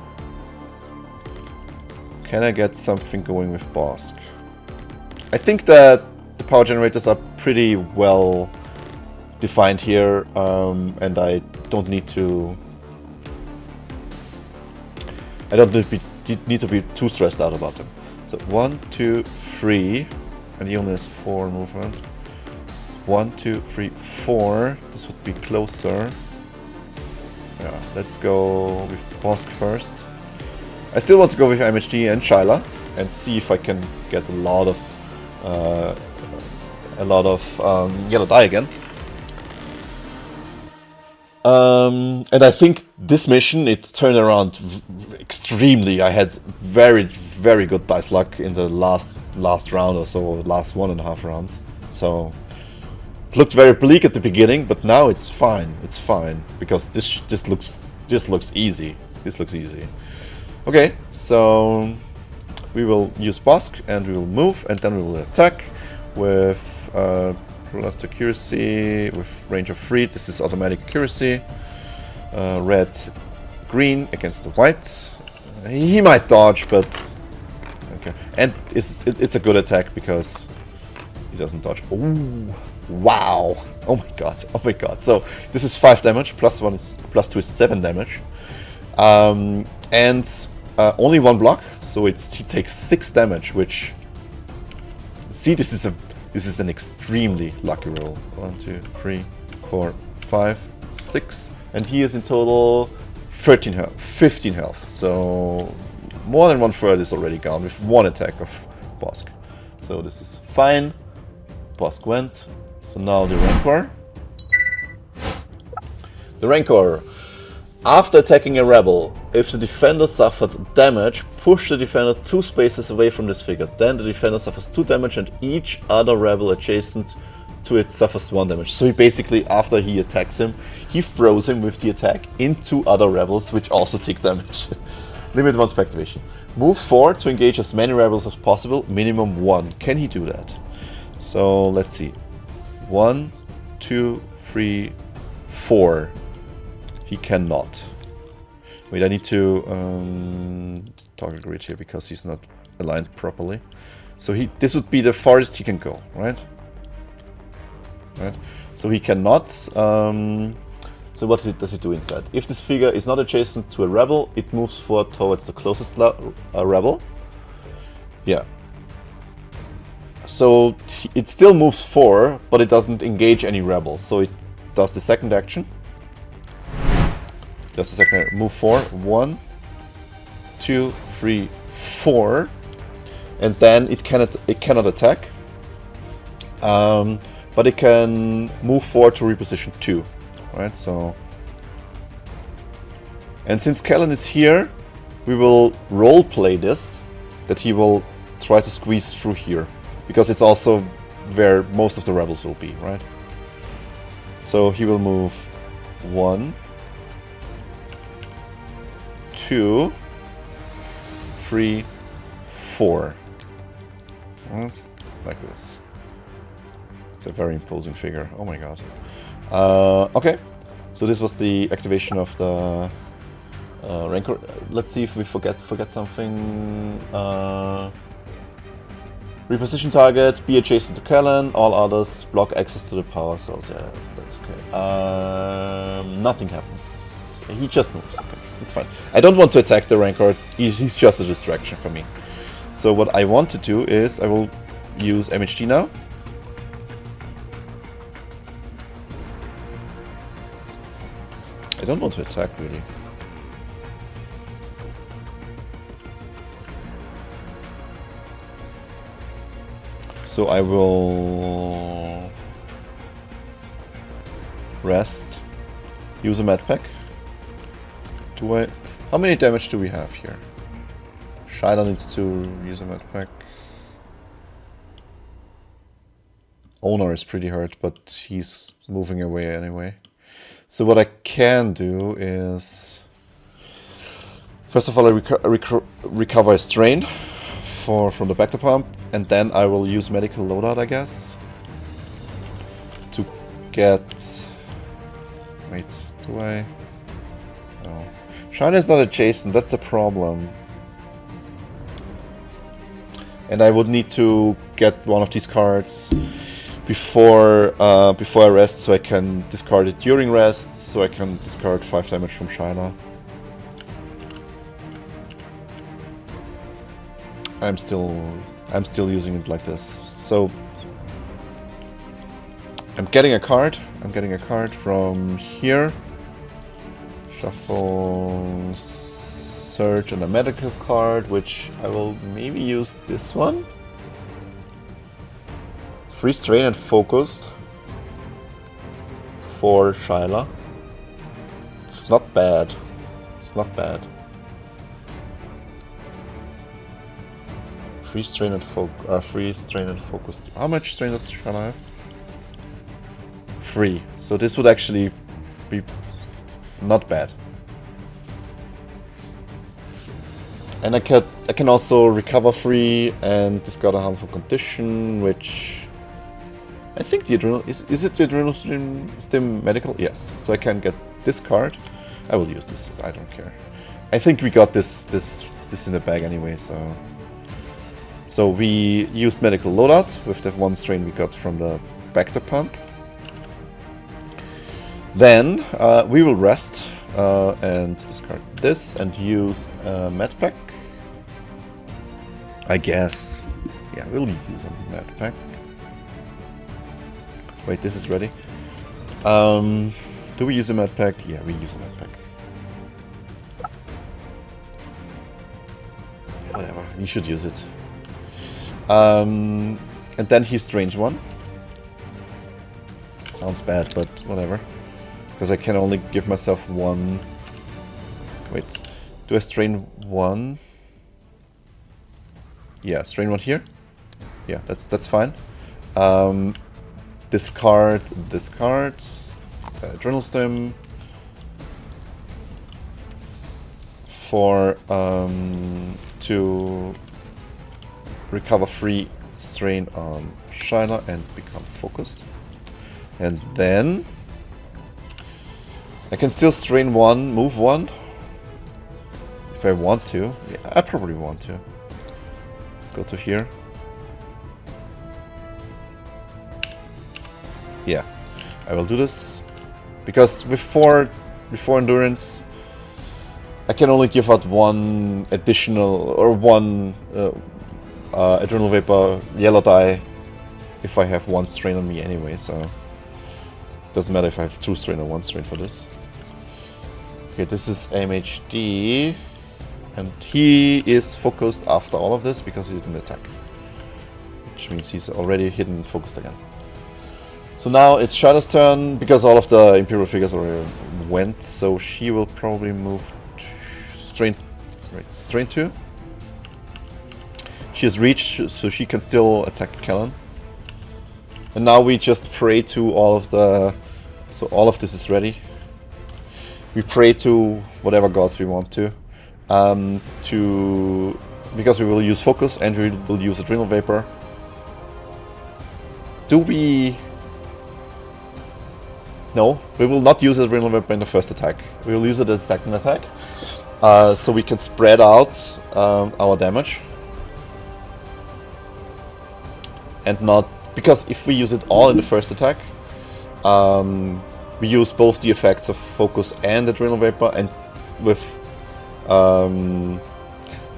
Can I get something going with Bosk? I think that the power generators are pretty well defined here, and I don't need to. I don't need to be too stressed out about them. So 1, 2, 3, and he only has 4 movement. 1, 2, 3, 4. This would be closer. Yeah, let's go with Bosk first. I still want to go with MHD and Shyla and see if I can get a lot of yellow die again. And I think this mission, it turned around extremely. I had very, very good dice luck in the last round or so, or last 1.5 rounds. So it looked very bleak at the beginning, but now it's fine. It's fine because this looks easy. This looks easy. Okay, so we will use Bosk and we will move, and then we will attack with plus accuracy with range of 3. This is automatic accuracy. Red, green against the white. He might dodge, but okay. And it's a good attack because he doesn't dodge. Ooh, wow! Oh my god! Oh my god! So this is 5 damage. +2 is 7 damage. And only 1 block, so he takes 6 damage. Which, see, this is an extremely lucky roll. 1, 2, 3, 4, 5, 6, and he is in total 15 health. So more than 1/3 is already gone with 1 attack of Bosk. So this is fine. Bosk went. So now the Rancor. The Rancor. After attacking a rebel, if the defender suffered damage, push the defender 2 spaces away from this figure. Then the defender suffers 2 damage and each other rebel adjacent to it suffers 1 damage. So he basically, after he attacks him, he throws him with the attack into other rebels, which also take damage. Limit 1 activation. Move 4 to engage as many rebels as possible, minimum 1. Can he do that? So let's see. 1, 2, 3, 4. He cannot. Wait, I need to toggle grid here because he's not aligned properly. So this would be the farthest he can go, right? Right. So he cannot. So what does he do instead? If this figure is not adjacent to a rebel, it moves forward towards the closest rebel. Yeah. So it still moves 4, but it doesn't engage any rebels. So it does the second action. Just a second. Move 4. 1, 2, 3, 4. and then it cannot attack. But it can move forward to reposition 2, right? So, and since Kellen is here, we will role play this, that he will try to squeeze through here, because it's also where most of the rebels will be, right? So he will move 1, 2, 3, 4, right? Like this. It's a very imposing figure. Oh my god. Okay, so this was the activation of the Rancor. Let's see if we forget something. Reposition target, be adjacent to Kellen. All others block access to the power cells. Yeah, that's okay. Nothing happens. He just moves. Okay, it's fine. I don't want to attack the Rancor. He's just a distraction for me. So what I want to do is I will use MHD now. I don't want to attack, really. So I will rest, use a med pack. How many damage do we have here? Shiloh needs to use a med pack. Owner is pretty hurt, but he's moving away anyway. So what I can do is, first of all, I recover a strain from the back to pump, and then I will use medical loadout, I guess, to get. Wait, do I? No, China is not adjacent. That's the problem, and I would need to get one of these cards before I rest, so I can discard it during rest, so I can discard 5 damage from Shyla. I'm still using it like this. So I'm getting a card. I'm getting a card from here. Shuffle, search, and a medical card, which I will maybe use this one. Freeze, train, and focused for Shyla. It's not bad. It's not bad. Freeze, train, and focused. How much strain does Shyla have? 3. So this would actually be not bad. And I can also recover 3 and discard a harmful condition, which I think the adrenal is it the adrenal stim medical? Yes. So I can get this card. I will use this. I don't care. I think we got this in the bag anyway. So we used medical loadout with the 1 strain we got from the Bacta pump. Then we will rest and discard this and use a med pack. I guess. Yeah, we'll use a med pack. Wait, this is ready. Do we use a med pack? Yeah, we use a med pack. Whatever, we should use it. And then he's strange 1. Sounds bad, but whatever. Because I can only give myself 1. Wait, do I strain 1? Yeah, strain 1 here. Yeah, that's fine. Discard, adrenal stim for to recover 3 strain on Shyla and become focused. And then I can still strain 1, move 1 if I want to. Yeah, I probably want to. Go to here. Yeah, I will do this because with 4 endurance, I can only give out 1 additional or 1 adrenal vapor yellow die if I have 1 strain on me anyway. So doesn't matter if I have 2 strain or 1 strain for this. Okay, this is MHD. And he is focused after all of this because he didn't attack. Which means he's already hidden and focused again. So now it's Shada's turn, because all of the Imperial figures already went, so she will probably move strain 2. She has reached, so she can still attack Kellen. And now we just pray to all of the... So all of this is ready. We pray to whatever gods we want to. Because we will use focus and we will use adrenal vapor. Do we... No, we will not use adrenal vapor in the first attack. We will use it as second attack. So we can spread out our damage. And not... Because if we use it all in the first attack, we use both the effects of focus and adrenal vapor, and with...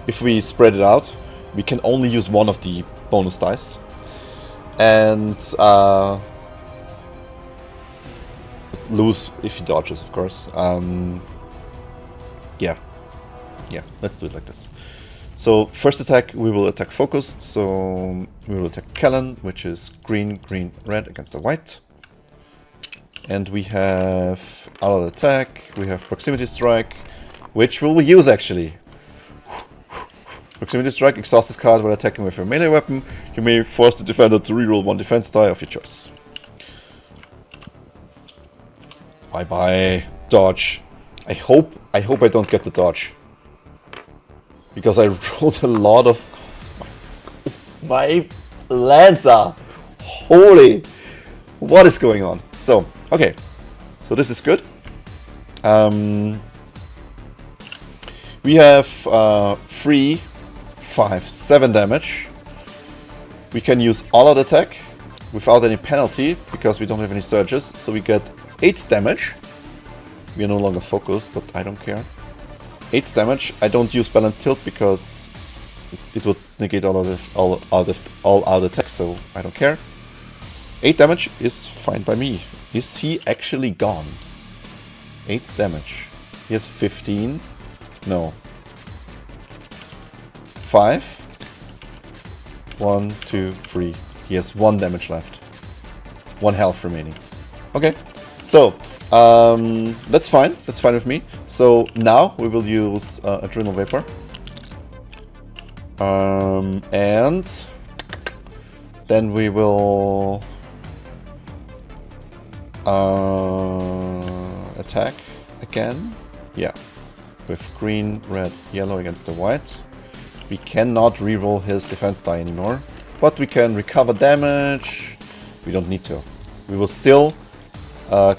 if we spread it out, we can only use one of the bonus dice. And... lose if he dodges, of course. Yeah, let's do it like this. So first attack, we will attack focused. So we will attack Kellen, which is green, green, red against the white. And we have auto attack. We have proximity strike, which we will use actually. Proximity strike, exhaust this card while attacking with a melee weapon. You may force the defender to reroll one defense die of your choice. Bye bye. Dodge. I hope I don't get the dodge. Because I rolled a lot of... My Lancer! Holy! What is going on? So, okay. So this is good. We have 3, 5, 7 damage. We can use all-out attack without any penalty because we don't have any surges. So we get 8 damage. We are no longer focused, but I don't care. 8 damage. I don't use balance tilt because it would negate all out attack, so I don't care. 8 damage is fine by me. Is he actually gone? 8 damage. He has 15. No. 5. 1, 2, 3. He has 1 damage left. 1 health remaining. Okay. So, that's fine. That's fine with me. So now we will use adrenal vapor. And then we will attack again. Yeah. With green, red, yellow against the white. We cannot reroll his defense die anymore. But we can recover damage. We don't need to. We will still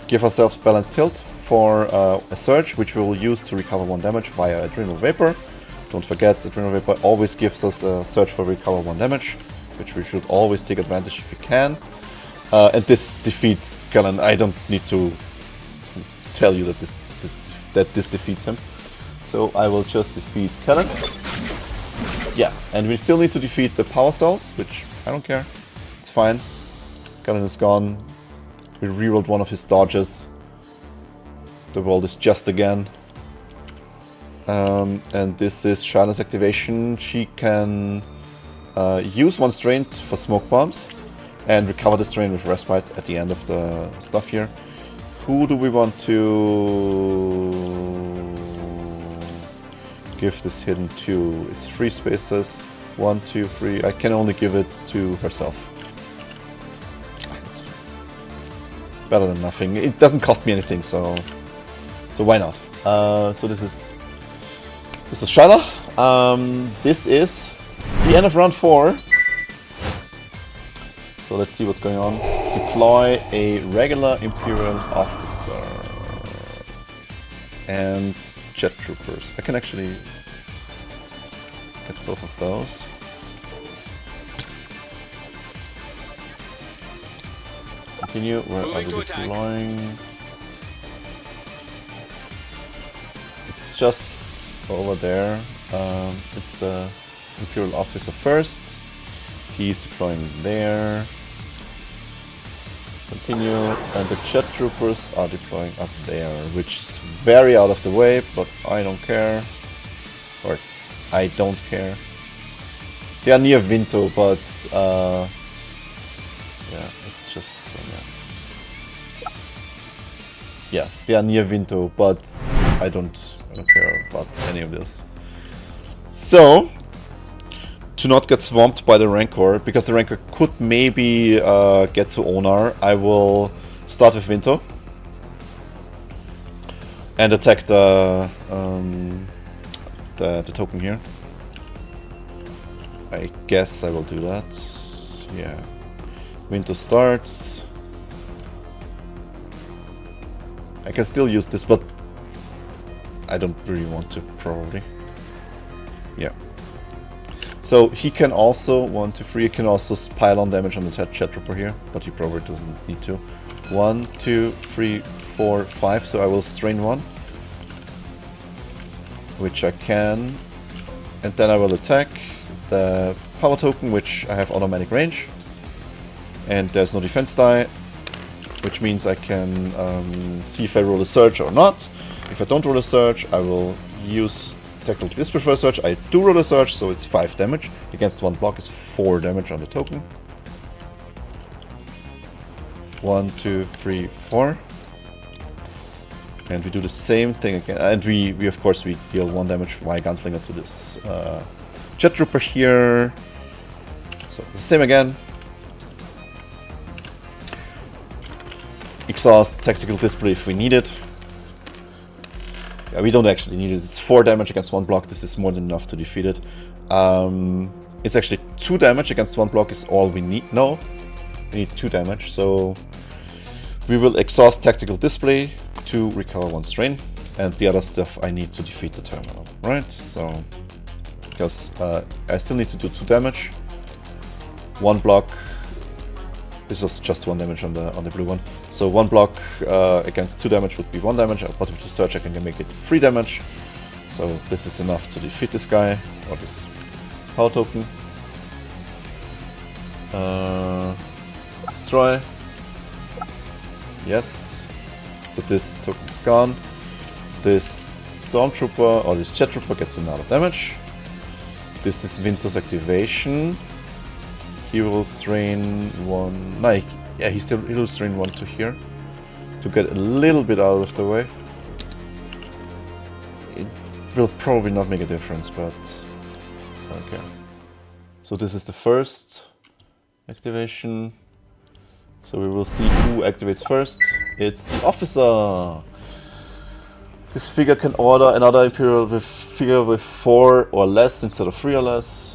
give ourselves balance tilt for a surge, which we will use to recover 1 damage via adrenal vapor. Don't forget, adrenal vapor always gives us a surge for recover 1 damage, which we should always take advantage if we can. And this defeats Kellen. I don't need to tell you that this defeats him. So I will just defeat Kellen. Yeah, and we still need to defeat the power cells, which I don't care. It's fine. Kellen is gone. We rerolled one of his dodges. The world is just again. And this is Shana's activation. She can use 1 strain for smoke bombs and recover the strain with respite at the end of the stuff here. Who do we want to give this hidden to? It's 3 spaces. 1, 2, 3. I can only give it to herself. Better than nothing. It doesn't cost me anything, so why not? So this is Shyla. This is the end of round 4. So let's see what's going on. Deploy a regular Imperial officer and jet troopers. I can actually get both of those. Continue. Where are we deploying? It's just over there. It's the Imperial officer first. He's deploying there. Continue. And the jet troopers are deploying up there, which is very out of the way, but I don't care. Or I don't care. They are near Vinto, but yeah, it's just this one. Yeah, they are near Vinto, but I don't care about any of this. So, to not get swamped by the Rancor, because the Rancor could maybe get to Onar, I will start with Vinto and attack the token here. I guess I will do that. Yeah, Vinto starts. I can still use this, but I don't really want to, probably. Yeah. So he can also, 1, 2, 3, he can also pile on damage on the chat trooper here, but he probably doesn't need to. 1, 2, 3, 4, 5, so I will strain 1. Which I can. And then I will attack the power token, which I have automatic range. And there's no defense die, which means I can see if I roll a surge or not. If I don't roll a surge, I will use technically this prefer surge. I do roll a surge, so it's 5 damage. Against 1 block is 4 damage on the token. 1, 2, 3, 4. And we do the same thing again. And we of course we deal 1 damage via Gunslinger to this Jet Trooper here. So the same again. Exhaust Tactical Display if we need it. Yeah, we don't actually need it. It's 4 damage against 1 block. This is more than enough to defeat it. It's actually 2 damage against 1 block is all we need. No, we need 2 damage. So we will exhaust Tactical Display to recover 1 strain. And the other stuff I need to defeat the terminal. Right? So, because I still need to do 2 damage. 1 block. This was just 1 damage on the blue one. So 1 block against 2 damage would be 1 damage, but with the surge I can make it 3 damage. So this is enough to defeat this guy, or this power token. Destroy. Yes. So this token's gone. This Stormtrooper, or this Jet Trooper gets another damage. This is Vinto's activation. He will strain 1. No, yeah, he'll strain 1 to here to get a little bit out of the way. It will probably not make a difference, but okay. So this is the first activation. So we will see who activates first. It's the officer. This figure can order another Imperial figure with 4 or less instead of 3 or less.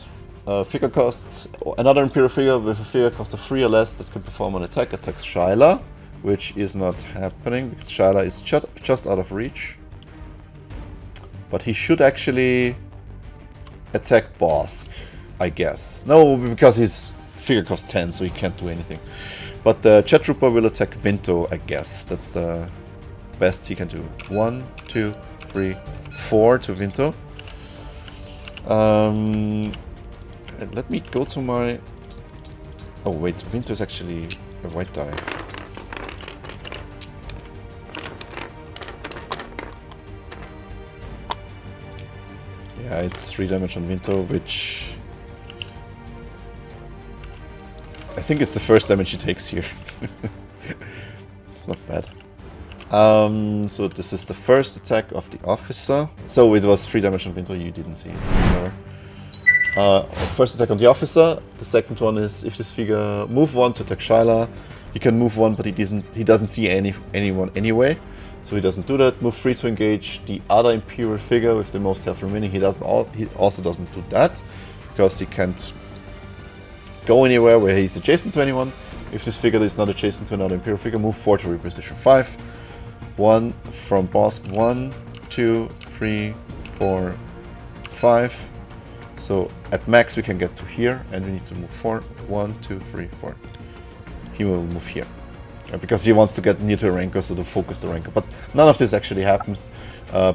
Figure cost, another Imperial figure with a figure cost of 3 or less that can perform an attack, attacks Shyla, which is not happening because Shyla is just out of reach. But he should actually attack Bosk, I guess. No, because his figure costs 10, so he can't do anything. But the Jet Trooper will attack Vinto, I guess. That's the best he can do. 1, 2, 3, 4 to Vinto. Let me go to my... Oh wait, Vinto is actually a white die. Yeah, it's 3 damage on Vinto, which... I think it's the first damage he takes here. It's not bad. So this is the first attack of the officer. So it was 3 damage on Vinto, you didn't see it. First attack on the officer. The second one is if this figure move 1 to attack Shyla. He can move 1, but he doesn't see anyone anyway, so he doesn't do that. Move 3 to engage the other Imperial figure with the most health remaining. He also doesn't do that because he can't go anywhere where he's adjacent to anyone. If this figure is not adjacent to another Imperial figure, move 4 to reposition 5. 1 from Bosk. 1, 2, 3, 4, 5. So at max we can get to here, and we need to move 4. 1, 2, 3, 4. He will move here. Because he wants to get near to the Rancor, so to focus the Rancor. But none of this actually happens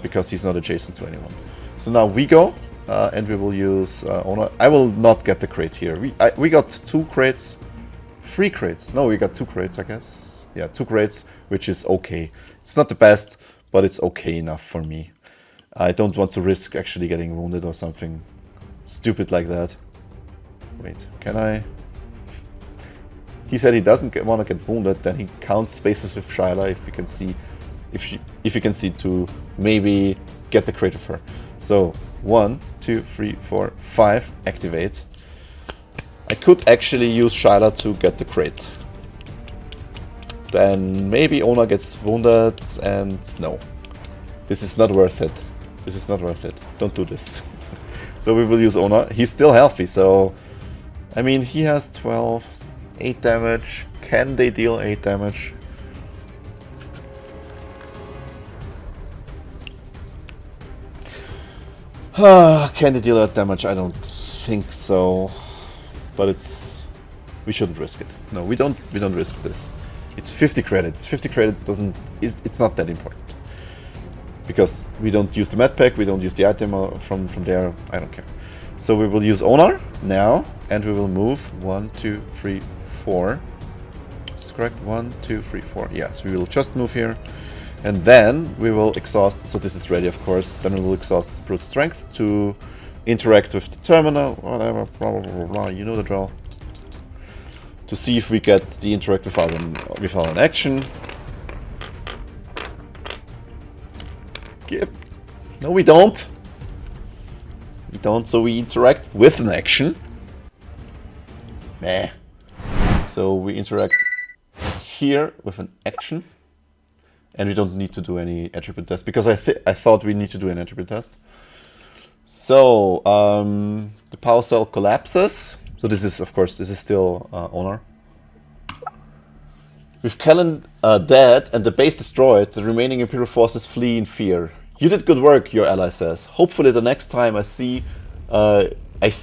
because he's not adjacent to anyone. So now we go, and we will use Honor. I will not get the crate here. We got 2 crates. 3 crates. No, we got 2 crates, I guess. Yeah, 2 crates, which is okay. It's not the best, but it's okay enough for me. I don't want to risk actually getting wounded or something stupid like that. Wait, can I? He said he doesn't want to get wounded. Then he counts spaces with Shyla if you can see, if you can see to maybe get the crate of her. So 1, 2, 3, 4, 5. Activate. I could actually use Shyla to get the crate. Then maybe Ona gets wounded, and no. This is not worth it. This is not worth it. Don't do this. So we will use Ona. He's still healthy, so... I mean, he has 12, 8 damage. Can they deal 8 damage? Can they deal that damage? I don't think so. But it's... we shouldn't risk it. No, we don't risk this. It's 50 credits. 50 credits doesn't... it's not that important. Because we don't use the med pack, we don't use the item from there, I don't care. So we will use Onar now, and we will move 1, 2, 3, 4. Is this correct? 1, 2, 3, 4. Yes, we will just move here. And then we will exhaust, so this is ready of course, then we will exhaust brute strength to interact with the terminal, whatever, blah blah blah blah, you know the drill. To see if we get the interact without an action. No, we don't. We don't, so we interact with an action. Meh. So we interact here with an action. And we don't need to do any attribute test, because I thought we need to do an attribute test. So, the power cell collapses. So this is, of course, this is still Honor. With Kellen dead and the base destroyed, the remaining Imperial forces flee in fear. You did good work, your ally says. Hopefully the next time I see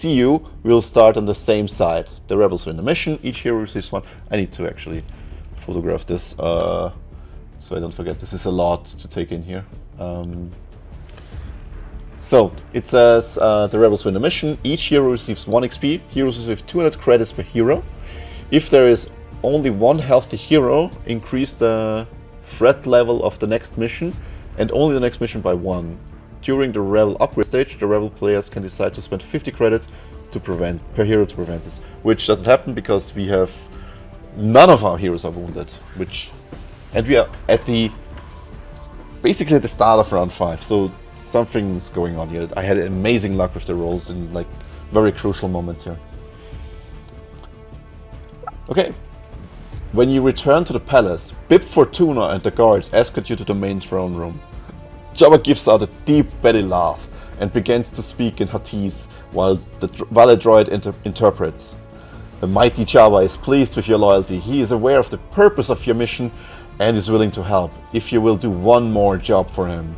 you, we'll start on the same side. The rebels win the mission, each hero receives 1. I need to actually photograph this, so I don't forget. This is a lot to take in here. So, it says the rebels win the mission, each hero receives 1 XP, heroes receive 200 credits per hero. If there is only 1 healthy hero, increase the threat level of the next mission, and only the next mission by 1. During the rebel upgrade stage, the rebel players can decide to spend 50 credits per hero to prevent this, which doesn't happen because we have none of our heroes are wounded, and we are at basically at the start of round 5, so something's going on here. I had amazing luck with the rolls in like very crucial moments here. Okay. When you return to the palace, Bib Fortuna and the guards escort you to the main throne room. Jabba gives out a deep belly laugh and begins to speak in Huttese while a droid interprets. The mighty Jabba is pleased with your loyalty. He is aware of the purpose of your mission and is willing to help if you will do one more job for him.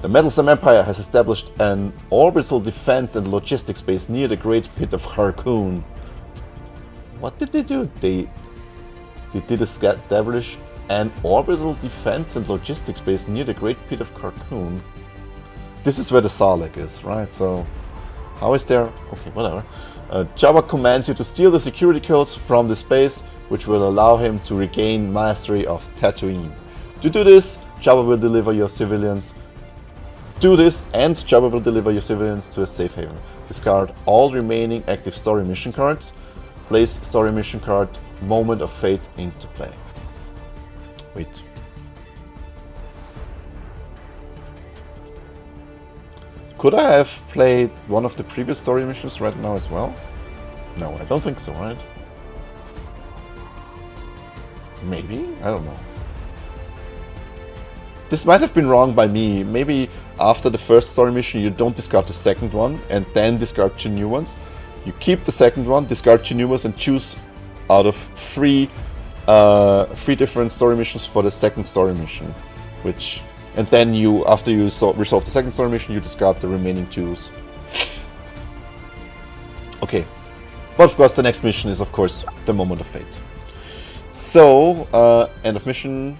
The Meddlesome Empire has established an orbital defense and logistics base near the Great Pit of Harkoon. What did they do? They did establish an orbital defense and logistics base near the Great Pit of Harkoon. This is where the Sarlacc is, right? So, how is there? Okay, whatever. Jabba commands you to steal the security codes from this base, which will allow him to regain mastery of Tatooine. To do this, Jabba will deliver your civilians. Do this, and Jabba will deliver your civilians to a safe haven. Discard all remaining active story mission cards. Place story mission card Moment of Fate into play. Wait. Could I have played one of the previous story missions right now as well? No, I don't think so, right? Maybe? I don't know. This might have been wrong by me. Maybe after the first story mission you don't discard the second one and then discard 2 new ones. You keep the second one, discard 2 new ones, and choose out of 3 different story missions for the second story mission. And then you, after you resolve the second story mission, you discard the remaining 2s. Okay. But of course the next mission is of course the Moment of Fate. So, end of mission.